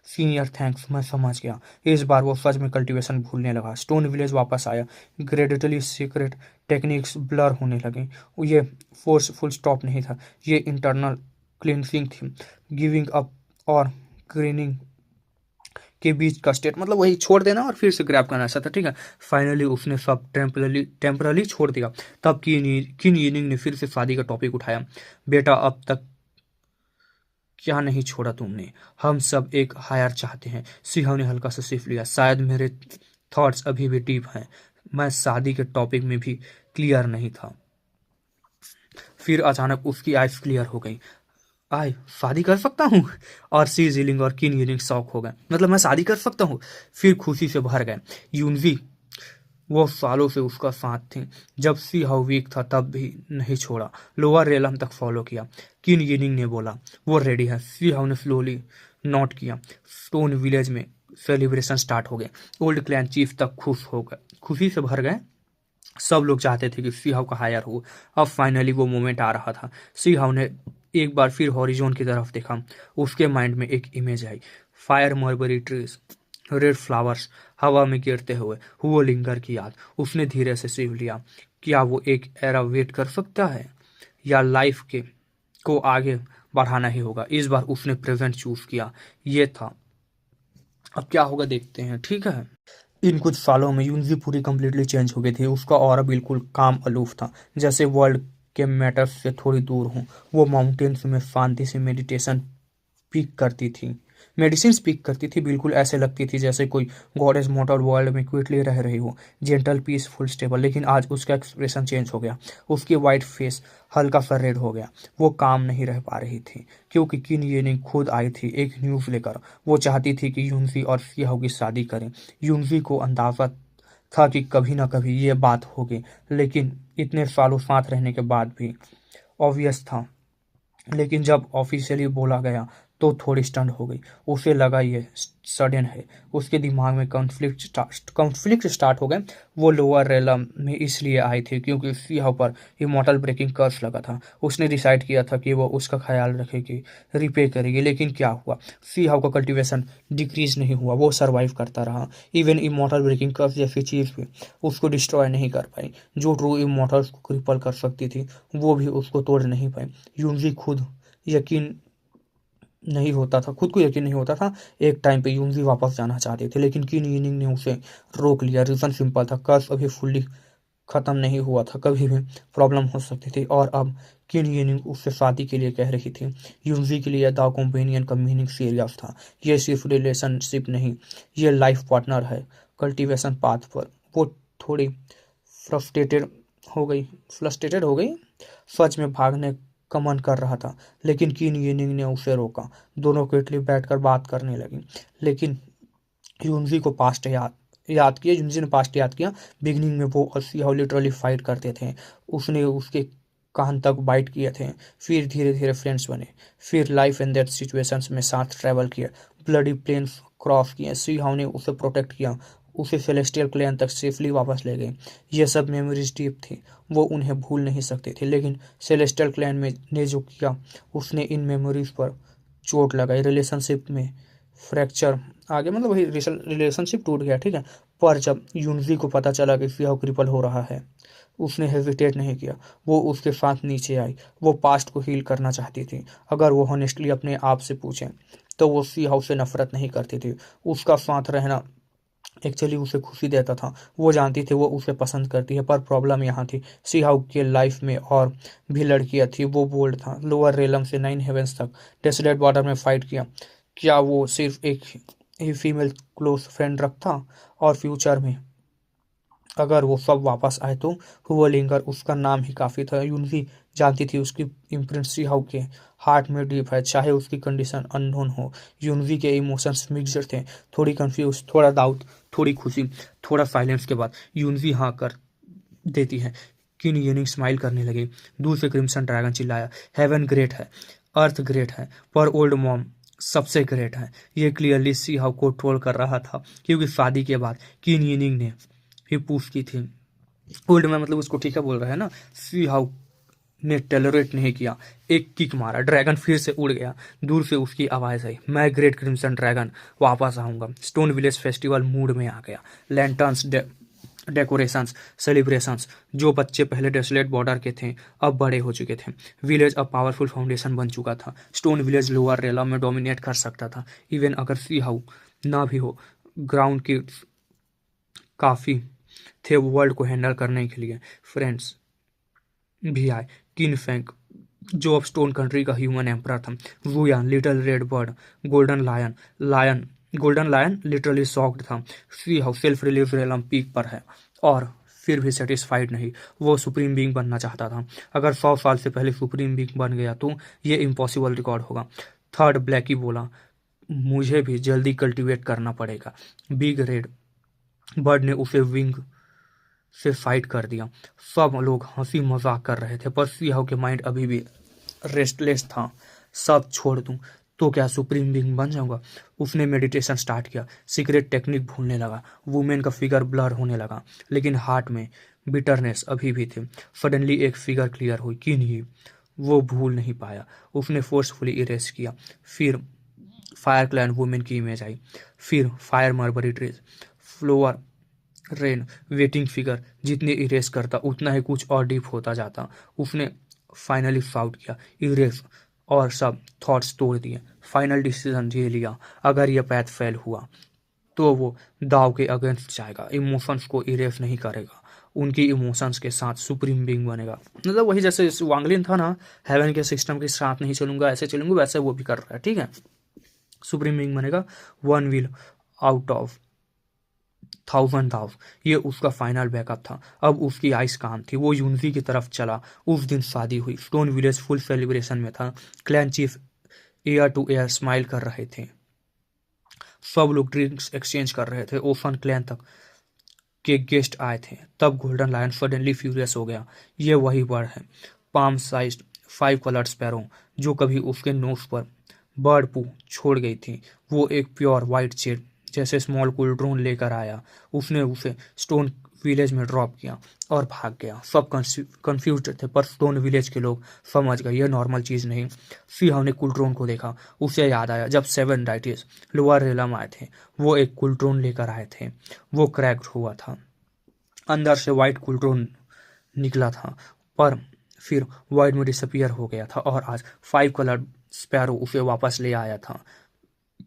S1: सीनियर थैंक्स, मैं समझ गया। इस बार वो सच में कल्टीवेशन भूलने लगा। स्टोन विलेज वापस आया। ग्रेजुअली सीक्रेट टेक्निक्स ब्लर होने लगे। ये फोर्स फुल स्टॉप नहीं था, ये इंटरनल क्लिनसिंग थी। गिविंग अप और ग्रीनिंग के बीच का स्टेट, मतलब वही छोड़ देना और फिर से ग्रैब करना, ऐसा था। ठीक है, फाइनली उसने सब टेम्परली छोड़ दिया। तब किन यिनिंग ने फिर से शादी का टॉपिक उठाया। बेटा, अब तक क्या नहीं छोड़ा तुमने? हम सब एक हायर चाहते हैं। सिंह ने हल्का सा सिर्फ लिया। शायद मेरे थॉट्स अभी भी डीप हैं। मैं शादी के टॉपिक में भी क्लियर नहीं था। फिर अचानक उसकी आइज क्लियर हो गई। आय, शादी कर सकता हूँ? और सी जीलिंग और किन यिनिंग शॉक हो गए। मतलब मैं शादी कर सकता हूँ? फिर खुशी से भर गए। यूनजी, वो सालों से उसका साथ थी। जब सी हाउ वीक था तब भी नहीं छोड़ा। लोअर रेलम तक फॉलो किया। किन यिनिंग ने बोला, वो रेडी है। सी हाउ ने स्लोली नोट किया। स्टोन विलेज में सेलिब्रेशन स्टार्ट हो गए। ओल्ड क्लैन चीफ तक खुश हो गए, खुशी से भर गए। सब लोग चाहते थे कि सी हाउ का हायर हो। अब फाइनली वो मोमेंट आ रहा था। सी हाउ ने एक बार फिर हॉरिजॉन की तरफ देखा। उसके माइंड में एक image I, fire मरबरी trees, red flowers हवा में गिरते हुए, हुआ लिंगर की याद। उसने धीरे से सीख लिया, क्या वो एक एरा वेट कर सकता है, या लाइफ के को आगे बढ़ाना ही होगा? इस बार उसने प्रेजेंट चूज किया। ये था। अब क्या होगा देखते हैं, ठीक है। इन कुछ सालों में यूनजी पूरी कंप्लीटली चेंज हो गई थी। उसका ऑरा बिल्कुल काम अलूफ था, जैसे वर्ल्ड के मैटर्स से थोड़ी दूर हूँ। वो माउंटेन्स में शांति से पीक करती थी मेडिसिन स्पीक करती थी। बिल्कुल ऐसे लगती थी जैसे कोई गॉडेस मॉडल वर्ल्ड में क्विटली रह रही हो, जेंटल, पीसफुल, स्टेबल। लेकिन आज उसका एक्सप्रेशन चेंज हो गया। उसकी वाइट फेस हल्का सा रेड हो गया। वो काम नहीं रह पा रही थी, क्योंकि किन येनिंग खुद आई थी एक न्यूज़ लेकर। वो चाहती थी कि यूनसी और सियाहो की शादी करें। यूनसी को अंदाजा था कि कभी ना कभी ये बात होगी, लेकिन इतने सालों साथ रहने के बाद भी ऑब्वियस था। लेकिन जब ऑफिशियली बोला गया तो थोड़ी स्टंट हो गई। उसे लगा ये सडन है। उसके दिमाग में कॉन्फ्लिक्ट स्टार्ट हो गए। वो लोअर रेलम में इसलिए आई थी क्योंकि सियाह पर इमॉर्टल ब्रेकिंग कर्स लगा था। उसने डिसाइड किया था कि वो उसका ख्याल रखेगी, रिपे करेगी। लेकिन क्या हुआ? सियाह का कल्टीवेशन डिक्रीज नहीं हुआ, वो सर्वाइव करता रहा। इवन इमॉर्टल ब्रेकिंग कर्स जैसी चीज़ भी उसको डिस्ट्रॉय नहीं कर पाई। जो ट्रू इमॉर्टल्स को क्रिपल कर सकती थी, वो भी उसको तोड़ नहीं पाई। यूनजी यकीन खुद को यकीन नहीं होता था। एक टाइम पे यूनजी वापस जाना चाहते थे, लेकिन किन यिनिंग ने उसे रोक लिया। रीजन सिंपल था, कर्स अभी फुल्ली खत्म नहीं हुआ था, कभी भी प्रॉब्लम हो सकती थी। और अब किन यिनिंग उससे शादी के लिए कह रही थी। यूनजी के लिए द कंपेनियन का मीनिंग सीरियस था। ये सिर्फ रिलेशनशिप नहीं, ये लाइफ पार्टनर है। कल्टीवेशन पाथ पर वो थोड़ी फ्रस्ट्रेटेड फ्रस्ट्रेटेड हो गई। सच में भागने का मन कर रहा था, लेकिन किन यिनिंग ने उसे रोका। दोनों क्विकली बैठकर बात करने लगी। लेकिन यूनजी को पास्ट याद किया। यूनजी ने पास्ट याद किया। बिगनिंग में वो और सियाओ लिटरली फाइट करते थे। उसने उसके कान तक बाइट किए थे। फिर धीरे धीरे फ्रेंड्स बने। फिर लाइफ एंड डेथ सिचुएशंस में साथ ट्रैवल किया। ब्लडी प्लेन्स क्रॉस किए, सी हाउ ने उसे प्रोटेक्ट किया, उसे सेलेस्टियल क्लैन तक सेफली वापस ले गए। ये सब मेमोरीज डीप थी, वो उन्हें भूल नहीं सकते थे, लेकिन सेलेस्टियल क्लैन में ने जो किया उसने इन मेमोरीज पर चोट लगाई, रिलेशनशिप में फ्रैक्चर आ गया, मतलब वही रिलेशनशिप टूट गया, ठीक है। पर जब यूनजी को पता चला कि सियाओ क्रिपल हो रहा है, उसने हेजिटेट नहीं किया, वो उसके साथ नीचे आई। वो पास्ट को हील करना चाहती थी। अगर वो हॉनेस्टली अपने आप से पूछें तो वो सियाओ से नफरत नहीं करती थी, उसका साथ रहना एक्चुअली उसे खुशी देता था। वो जानती थी वो उसे पसंद करती है, पर प्रॉब्लम यहाँ थी, सिहाउ के लाइफ में और भी लड़कियां थी। वो बोल्ड था, लोअर रेलम से 9 हेवेंस तक डेसोलेट बॉर्डर में फाइट किया। क्या वो सिर्फ एक ही फीमेल क्लोज फ्रेंड रखता? और फ्यूचर में अगर वो सब वापस आए तो वो लिंगर, उसका नाम ही काफ़ी था। यूनवी जानती थी उसकी इम्प्रिंट सिहाउ के हार्ट में डीप है, चाहे उसकी कंडीशन अननोन हो। यूनवी के इमोशंस मिक्सड थे, थोड़ी कंफ्यूज, थोड़ा डाउट, थोड़ी खुशी, थोड़ा साइलेंस के बाद यूनवी हाँ कर देती है। किन येनिंग स्माइल करने लगे। दूर से क्रिम्सन ड्रैगन चिल्लाया, हेवन ग्रेट है, अर्थ ग्रेट है, पर ओल्ड मॉम सबसे ग्रेट है। ये क्लियरली सिहाउ को ट्रोल कर रहा था, क्योंकि शादी के बाद किन येनिंग ने ही पूछ की थी। ओल्ड में मतलब उसको ठीक है बोल रहा है ना। सी हाउ ने टॉलरेट नहीं किया, एक किक मारा, ड्रैगन फिर से उड़ गया। दूर से उसकी आवाज आई, मैं ग्रेट क्रिम्सन ड्रैगन वापस आऊंगा। स्टोन विलेज फेस्टिवल मूड में आ गया। Lanterns, decorations, celebrations. जो बच्चे पहले डेसोलेट बॉर्डर के थे अब बड़े हो चुके थे। विलेज अब पावरफुल फाउंडेशन बन चुका था। स्टोन विलेज लोअर रेला में डोमिनेट कर सकता था, इवन अगर सी हाउ ना भी हो। ग्राउंड किड्स काफ़ी थे वर्ल्ड को हैंडल करने के लिए। फ्रेंड्स भी आए। किन फैंक, जो अब स्टोन कंट्री का ह्यूमन एम्परर था। वुयान, little red bird, golden lion. Golden lion literally shocked था। सी हाउ सेल्फ रिलीफ रेलम पीक पर है और फिर भी सेटिस्फाइड नहीं। वो सुप्रीम बीइंग बनना चाहता था। अगर 100 साल से पहले सुप्रीम बीइंग बन गया तो ये इम्पॉसिबल रिकॉर्ड होगा। थर्ड ब्लैकी बोला, मुझे भी जल्दी कल्टीवेट करना पड़ेगा। बिग रेड बर्ड ने उसे विंग से फाइट कर दिया। सब लोग हंसी मजाक कर रहे थे, पर सियाहो के माइंड अभी भी रेस्टलेस था। सब छोड़ दूं तो क्या सुप्रीम बीइंग बन जाऊंगा? उसने मेडिटेशन स्टार्ट किया, सीक्रेट टेक्निक भूलने लगा। वुमेन का फिगर ब्लर होने लगा, लेकिन हार्ट में बिटरनेस अभी भी थी। सडनली एक फिगर क्लियर हुई, की नहीं वो भूल नहीं पाया। उसने फोर्सफुली इरेज किया। फिर फायर क्लैन वुमेन की इमेज आई, फिर fire mulberry trees, flower rain, waiting figure. जितने इरेज करता उतना ही कुछ और डीप होता जाता। उसने फाइनली फाउट किया, इरेज, और सब थॉट्स तोड़ दिए। फाइनल डिसीजन ये लिया, अगर यह पैथ फेल हुआ तो वो दाव के अगेंस्ट जाएगा। इमोशंस को इरेज नहीं करेगा, उनकी इमोशंस के साथ सुप्रीम बीइंग बनेगा। मतलब वही जैसे वांगलिन था ना, हेवन के सिस्टम के साथ नहीं चलूंगा, ऐसे चलूंगा, वैसे वो भी कर रहा है, ठीक है। सुप्रीम बीइंग बनेगा। वन विल आउट ऑफ 1000 ये उसका फाइनल बैकअप था। अब उसकी आइस काम थी, वो यूनिटी की तरफ चला। उस दिन शादी हुई। स्टोन विलेज फुल सेलिब्रेशन में था। Clan chief ear to ear smile कर रहे थे। सब लोग ड्रिंक्स एक्सचेंज कर रहे थे। ओफन क्लैन तक के गेस्ट आए थे। तब गोल्डन लायन सडनली फ्यूरियस हो गया। ये वही बर्ड है, पाम साइज 5 कलर्ड स्पैरो, जो कभी उसके नोज पर बर्ड पू छोड़ गई थी। वो एक प्योर वाइट जेट जैसे स्मॉल कूल ड्रोन लेकर आया। उसने उसे स्टोन विलेज में ड्रॉप किया और भाग गया। सब कंफ्यूज थे, पर स्टोन विलेज के लोग समझ गए यह नॉर्मल चीज़ नहीं। सिंह ने कुलट्रोन को देखा। उसे याद आया जब 7 डाइटिस लोअर रेलम आए थे, वो एक कुलट्रोन लेकर आए थे। वो क्रैक्ड हुआ था, अंदर से वाइट कुलट्रोन निकला था, पर फिर वाइट में डिसअपियर हो गया था। और आज 5 कलर स्पैरो उसे वापस ले आया था।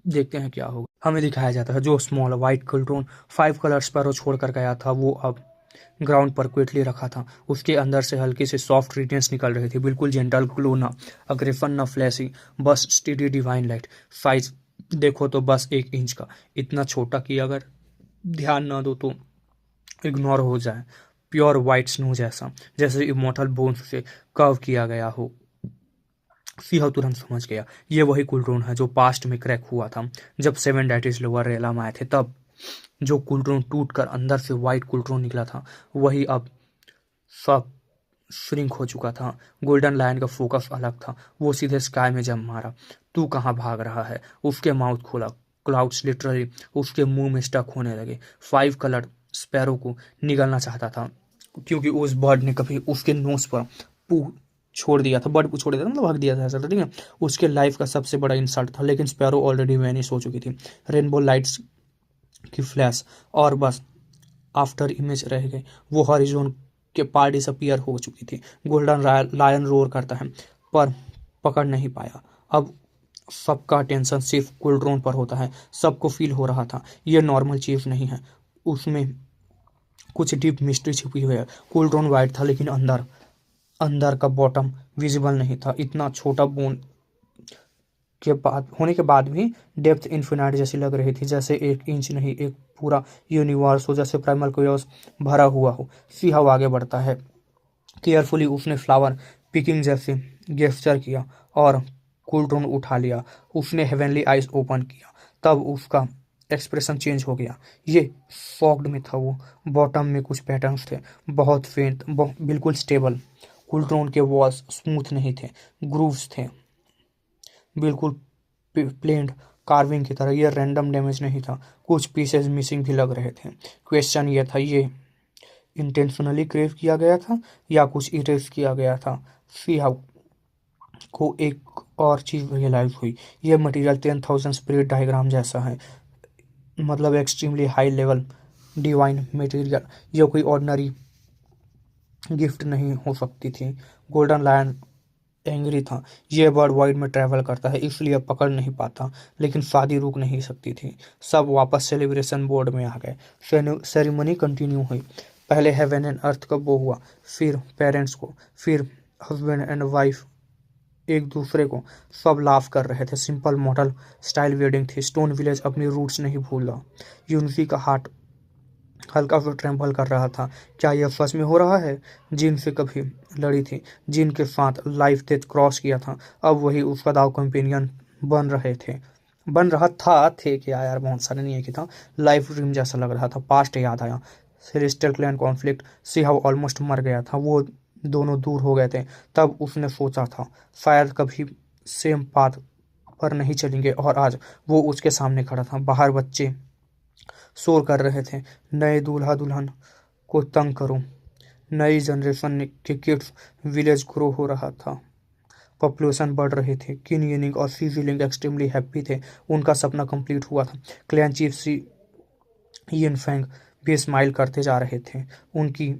S1: देखते हैं क्या होगा। हमें दिखाया जाता है जो स्मॉल वाइट कुलट्रोन 5 कलर स्पैरो छोड़कर गया था, वो अब ग्राउंड पर क्विटली रखा था। उसके अंदर से हल्की से सॉफ्ट रेडियंस निकल रही थी, बिल्कुल जेंटल ग्लो, ना अग्रेशन ना फ्लैशी, बस स्टेडी डिवाइन लाइट। साइज देखो तो बस 1 इंच का, इतना छोटा कि अगर ध्यान ना दो तो इग्नोर हो जाए। प्योर वाइट स्नो जैसा, जैसे इमोर्टल बोन्स से कर्व किया गया हो। सिंह तुरंत समझ गया ये वही कुलट्रोन है जो पास्ट में क्रैक हुआ था जब 7 डाइटिस लोअर रेला में आए थे। तब जो कुलट्रोन टूट कर अंदर से वाइट कुलट्रोन निकला था, वही अब सब श्रिंक हो चुका था। गोल्डन लायन का फोकस अलग था। वो सीधे स्काई में जंप मारा। तू कहाँ भाग रहा है? उसके माउथ खोला। क्लाउड्स लिटरली उसके मुंह में स्टक होने लगे। 5 कलर स्पैरो को निगलना चाहता था, क्योंकि उस बर्ड ने कभी उसके नोज पर पू छोड़ दिया था, बर्ड पू छोड़ दिया था, मतलब हक दिया था ऐसा था, ठीक है। उसके लाइफ का सबसे बड़ा इंसल्ट था, लेकिन स्पैरो ऑलरेडी वैनिश हो चुकी थी। रेनबो लाइट्स की फ्लैश और बस आफ्टर इमेज रह गए। वो हॉरिजॉन के पार डिसअपियर हो चुकी थी। गोल्डन लायन रोर करता है पर पकड़ नहीं पाया। अब सबका अटेंशन सिर्फ कुलड्रोन पर होता है। सबको फील हो रहा था ये नॉर्मल चीज नहीं है, उसमें कुछ डीप मिस्ट्री छिपी हुई है। कुलड्रोन वाइट था, लेकिन अंदर अंदर का बॉटम विजिबल नहीं था। इतना छोटा बोन के बाद होने के बाद भी डेप्थ इन्फिनाइट जैसी लग रही थी, जैसे 1 इंच नहीं, एक पूरा यूनिवर्स हो, जैसे प्राइमल कोयोस भरा हुआ हो। सीहाव आगे बढ़ता है। केयरफुली उसने फ्लावर पिकिंग जैसे गेस्चर किया और कूलड्रोन उठा लिया। उसने हेवनली आइज ओपन किया, तब उसका एक्सप्रेशन चेंज हो गया। ये फॉग्ड में था वो। बॉटम में कुछ पैटर्न्स थे, बहुत फेंट, बिल्कुल स्टेबल। कूलड्रोन के वॉल्स स्मूथ नहीं थे, ग्रूव्स थे, बिल्कुल प्लेन्ड कार्विंग की तरह। ये रैंडम डैमेज नहीं था, कुछ पीसेज मिसिंग भी लग रहे थे। क्वेश्चन ये था, ये इंटेंशनली क्रेव किया गया था या कुछ इरेज किया गया था। सी हाउ को एक और चीज रियलाइज हुई, ये मटेरियल 10,000 स्पिरिट डायग्राम जैसा है, मतलब extremely high level divine material. ये कोई ऑर्डिनरी गिफ्ट नहीं हो सकती थी। गोल्डन लायन एंग्री था। ये बर्ड वाइड में ट्रैवल करता है, इसलिए पकड़ नहीं पाता, लेकिन शादी रुक नहीं सकती थी। सब वापस सेलिब्रेशन बोर्ड में आ गए। सेरेमनी कंटिन्यू हुई। पहले हेवन एंड अर्थ का वो हुआ, फिर पेरेंट्स को, फिर हस्बैंड एंड वाइफ एक दूसरे को। सब लाफ कर रहे थे। सिंपल मॉडल स्टाइल वेडिंग थी। स्टोन विलेज अपनी रूट्स नहीं भूला। यूनिसी का हार्ट हल्का सा ट्रेम्बल कर रहा था। क्या यह सच में हो रहा है? जिन से कभी लड़ी थी, जिनके साथ लाइफ डेथ क्रॉस किया था, अब वही उसका दाव कंपेनियन बन रहे थे। बन रहा था, थे क्या यार, बहुत सारे नहीं है कि था। लाइफ ड्रीम जैसा लग रहा था। पास्ट याद आया, सेलेस्टियल क्लैन कॉन्फ्लिक्ट। सिहाव ऑलमोस्ट मर गया था, वो दोनों दूर हो गए थे। तब उसने सोचा था शायद कभी सेम पाथ पर नहीं चलेंगे, और आज वो उसके सामने खड़ा था। बाहर बच्चे शोर कर रहे थे, नए दूल्हा दुल्हन को तंग करो। नई जनरेशन के किड्स, विलेज ग्रो हो रहा था, पॉपुलेशन बढ़ रही थी। किन यिनिंग और सीजीलिंग एक्सट्रीमली हैप्पी थे, उनका सपना कंप्लीट हुआ था। क्लैन चीफ सी यिन फैंग भी स्माइल करते जा रहे थे। उनकी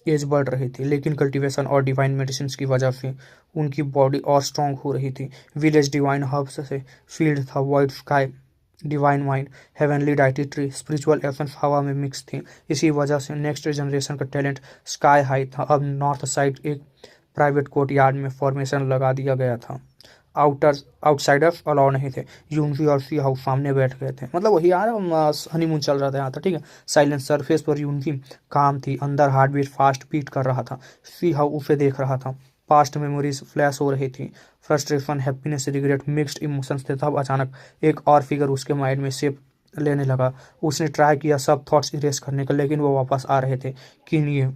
S1: एज बढ़ रही थी, लेकिन कल्टीवेशन और डिवाइन मेडिसिन की वजह से उनकी बॉडी और स्ट्रांग हो रही थी। विलेज डिवाइन हर्ब्स से फील्ड था। White sky, divine mind, heavenly डाइटिट्री, स्पिरिचुअल एसेंस हवा में मिक्स थी। इसी वजह से नेक्स्ट जनरेशन का टैलेंट स्काई हाई था। अब नॉर्थ साइड एक प्राइवेट कोर्ट यार्ड में फॉर्मेशन लगा दिया गया था। आउटसाइडर्स अलाउ नहीं थे। यूनफी और सी हाउस सामने बैठ गए थे, मतलब वही यार हनीमून चल रहा था यहाँ था, ठीक है। साइलेंस सरफेस पर यूनफी काम थी, अंदर हार्ट बीट फास्ट बीट कर रहा था। सी हाउस उसे देख रहा था। पास्ट मेमोरीज फ्लैश हो रही थी। Frustration, happiness, regret, mixed emotions थे। तब अचानक एक और फिगर उसके माइंड में शेप लेने लगा। उसने ट्राई किया सब थॉट्स इरेज करने का, लेकिन वो वापस आ रहे थे। कि ये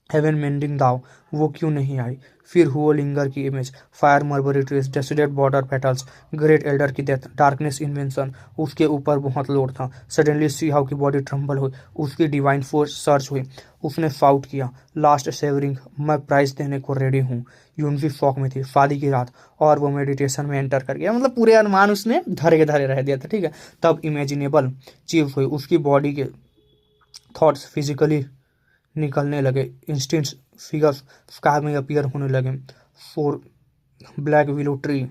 S1: हेवन मेंडिंग दाव, वो क्यों नहीं आई? फिर हुओ लिंगर की image, fire mulberry trees, desolate border petals, great elder की डेथ, डार्कनेस इन्वेंशन। उसके ऊपर बहुत लोड था। सडनली सी हाउ की बॉडी ट्रम्बल हुई, उसकी डिवाइन फोर्स सर्च हुई। उसने फाउट किया, लास्ट सेवरिंग, मैं प्राइज देने को रेडी हूँ। यूनफी शॉक में थी। शादी की रात, और वो मेडिटेशन में एंटर कर गया, मतलब पूरे अनुमान उसने धरे के धरे रह दिया था, ठीक है। तब इमेजिनेबल चीज हुई, उसकी बॉडी के थॉट्स फिजिकली निकलने लगे। इंस्टेंट फिगर्स स्काई में अपीयर होने लगे। Four black willow tree,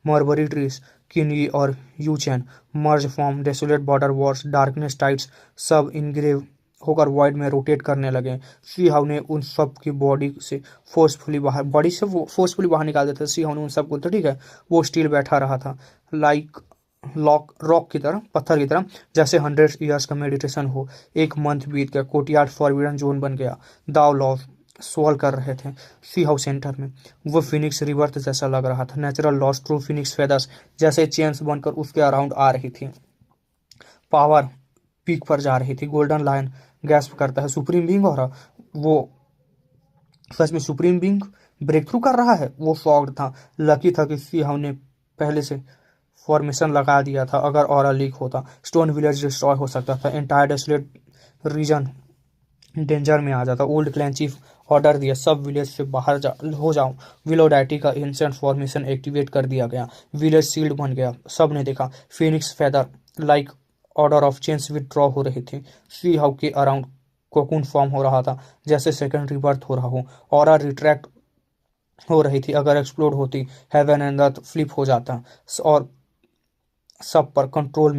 S1: mulberry trees, किनी और यूचैन merge form, desolate border wars, darkness tides, सब इनग्रेव होकर वॉइड में रोटेट करने लगे। सी हाउ ने उन सब की बॉडी से फोर्सफुली बाहर निकाल देते। सी हाउ ने उन सबको, तो ठीक है, वो स्टिल बैठा रहा था, लाइक रॉक की तरह, पत्थर की तरह, जैसे 100 ईयर्स का मेडिटेशन हो। एक मंथ बीत गया। कोर्टयार्ड फॉरबिडन जोन बन गया। दाव लॉज सॉल्व कर रहे थे। सी हाउस सेंटर में वो फिनिक्स रिवर्थ जैसा लग रहा था। Natural loss, true Phoenix feathers जैसे चेन्स बनकर उसके अराउंड आ रही थी। पावर पीक पर जा रही थी। गोल्डन लायन गैस्प करता है, सुप्रीम बींग हो रहा, वो सच में सुप्रीम बींग ब्रेक थ्रू कर रहा है। वो फॉग्ड था। लकी था कि सी हाउ ने पहले से फॉर्मेशन लगा दिया था। अगर ऑरा लीक होता, स्टोन विलेज डिस्ट्रॉय हो सकता था, एंटायर डेसोलेट रीजन डेंजर में आ जाता। ओल्ड क्लैन चीफ ऑर्डर दिया, सब विलेज से बाहर हो जाओ। विलो डाइटी का एंशिएंट फॉर्मेशन एक्टिवेट कर दिया गया, विलेज सील्ड बन गया। सब ने देखा Phoenix feather like order of change withdraw हो रहे थे। सी हाउ के अराउंड कोकून फॉर्म हो रहा था, जैसे सेकेंड रिबर्थ हो रहा हो। ऑरा रिट्रैक्ट हो रही थी। अगर एक्सप्लोड होती, हेवन एंड अर्थ फ्लिप हो जाता और सब कंट्रोल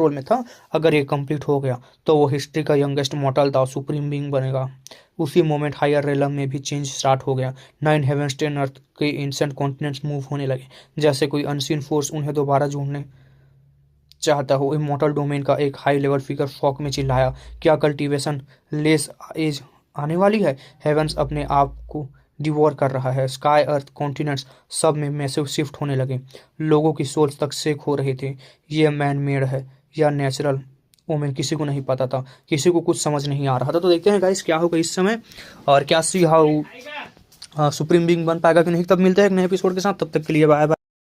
S1: में था। अगर ये कंप्लीट हो गया तो वो हिस्ट्री का यंगेस्ट मॉर्टल था, सुप्रीम बीइंग बनेगा। उसी मोमेंट हायर रेलम में भी चेंज स्टार्ट हो गया। 9 हेवेंस 10 अर्थ के एंशिएंट कॉन्टिनेंट्स मूव होने लगे, जैसे कोई अनसीन फोर्स उन्हें दोबारा जोड़ने चाहता हो। इमॉर्टल डोमेन का एक हाई लेवल फिगर शॉक में चिल्लाया, क्या कल्टीवेशन लेस एज आने वाली है? हेवेंस अपने आप को डिवोर कर रहा है। स्काई अर्थ कॉन्टिनेंट्स सब में मैसिव शिफ्ट होने लगे। लोगों की सोच तक शेक हो रहे थे। ये मैन मेड है या नेचुरल ओमेन, किसी को नहीं पता था, किसी को कुछ समझ नहीं आ रहा था। तो देखते हैं गाइस क्या होगा इस समय, और क्या सी हाउ सुप्रीम बीइंग बन पाएगा कि नहीं। तब मिलते हैं एक नए एपिसोड के साथ, तब तक के लिए बाय बाय।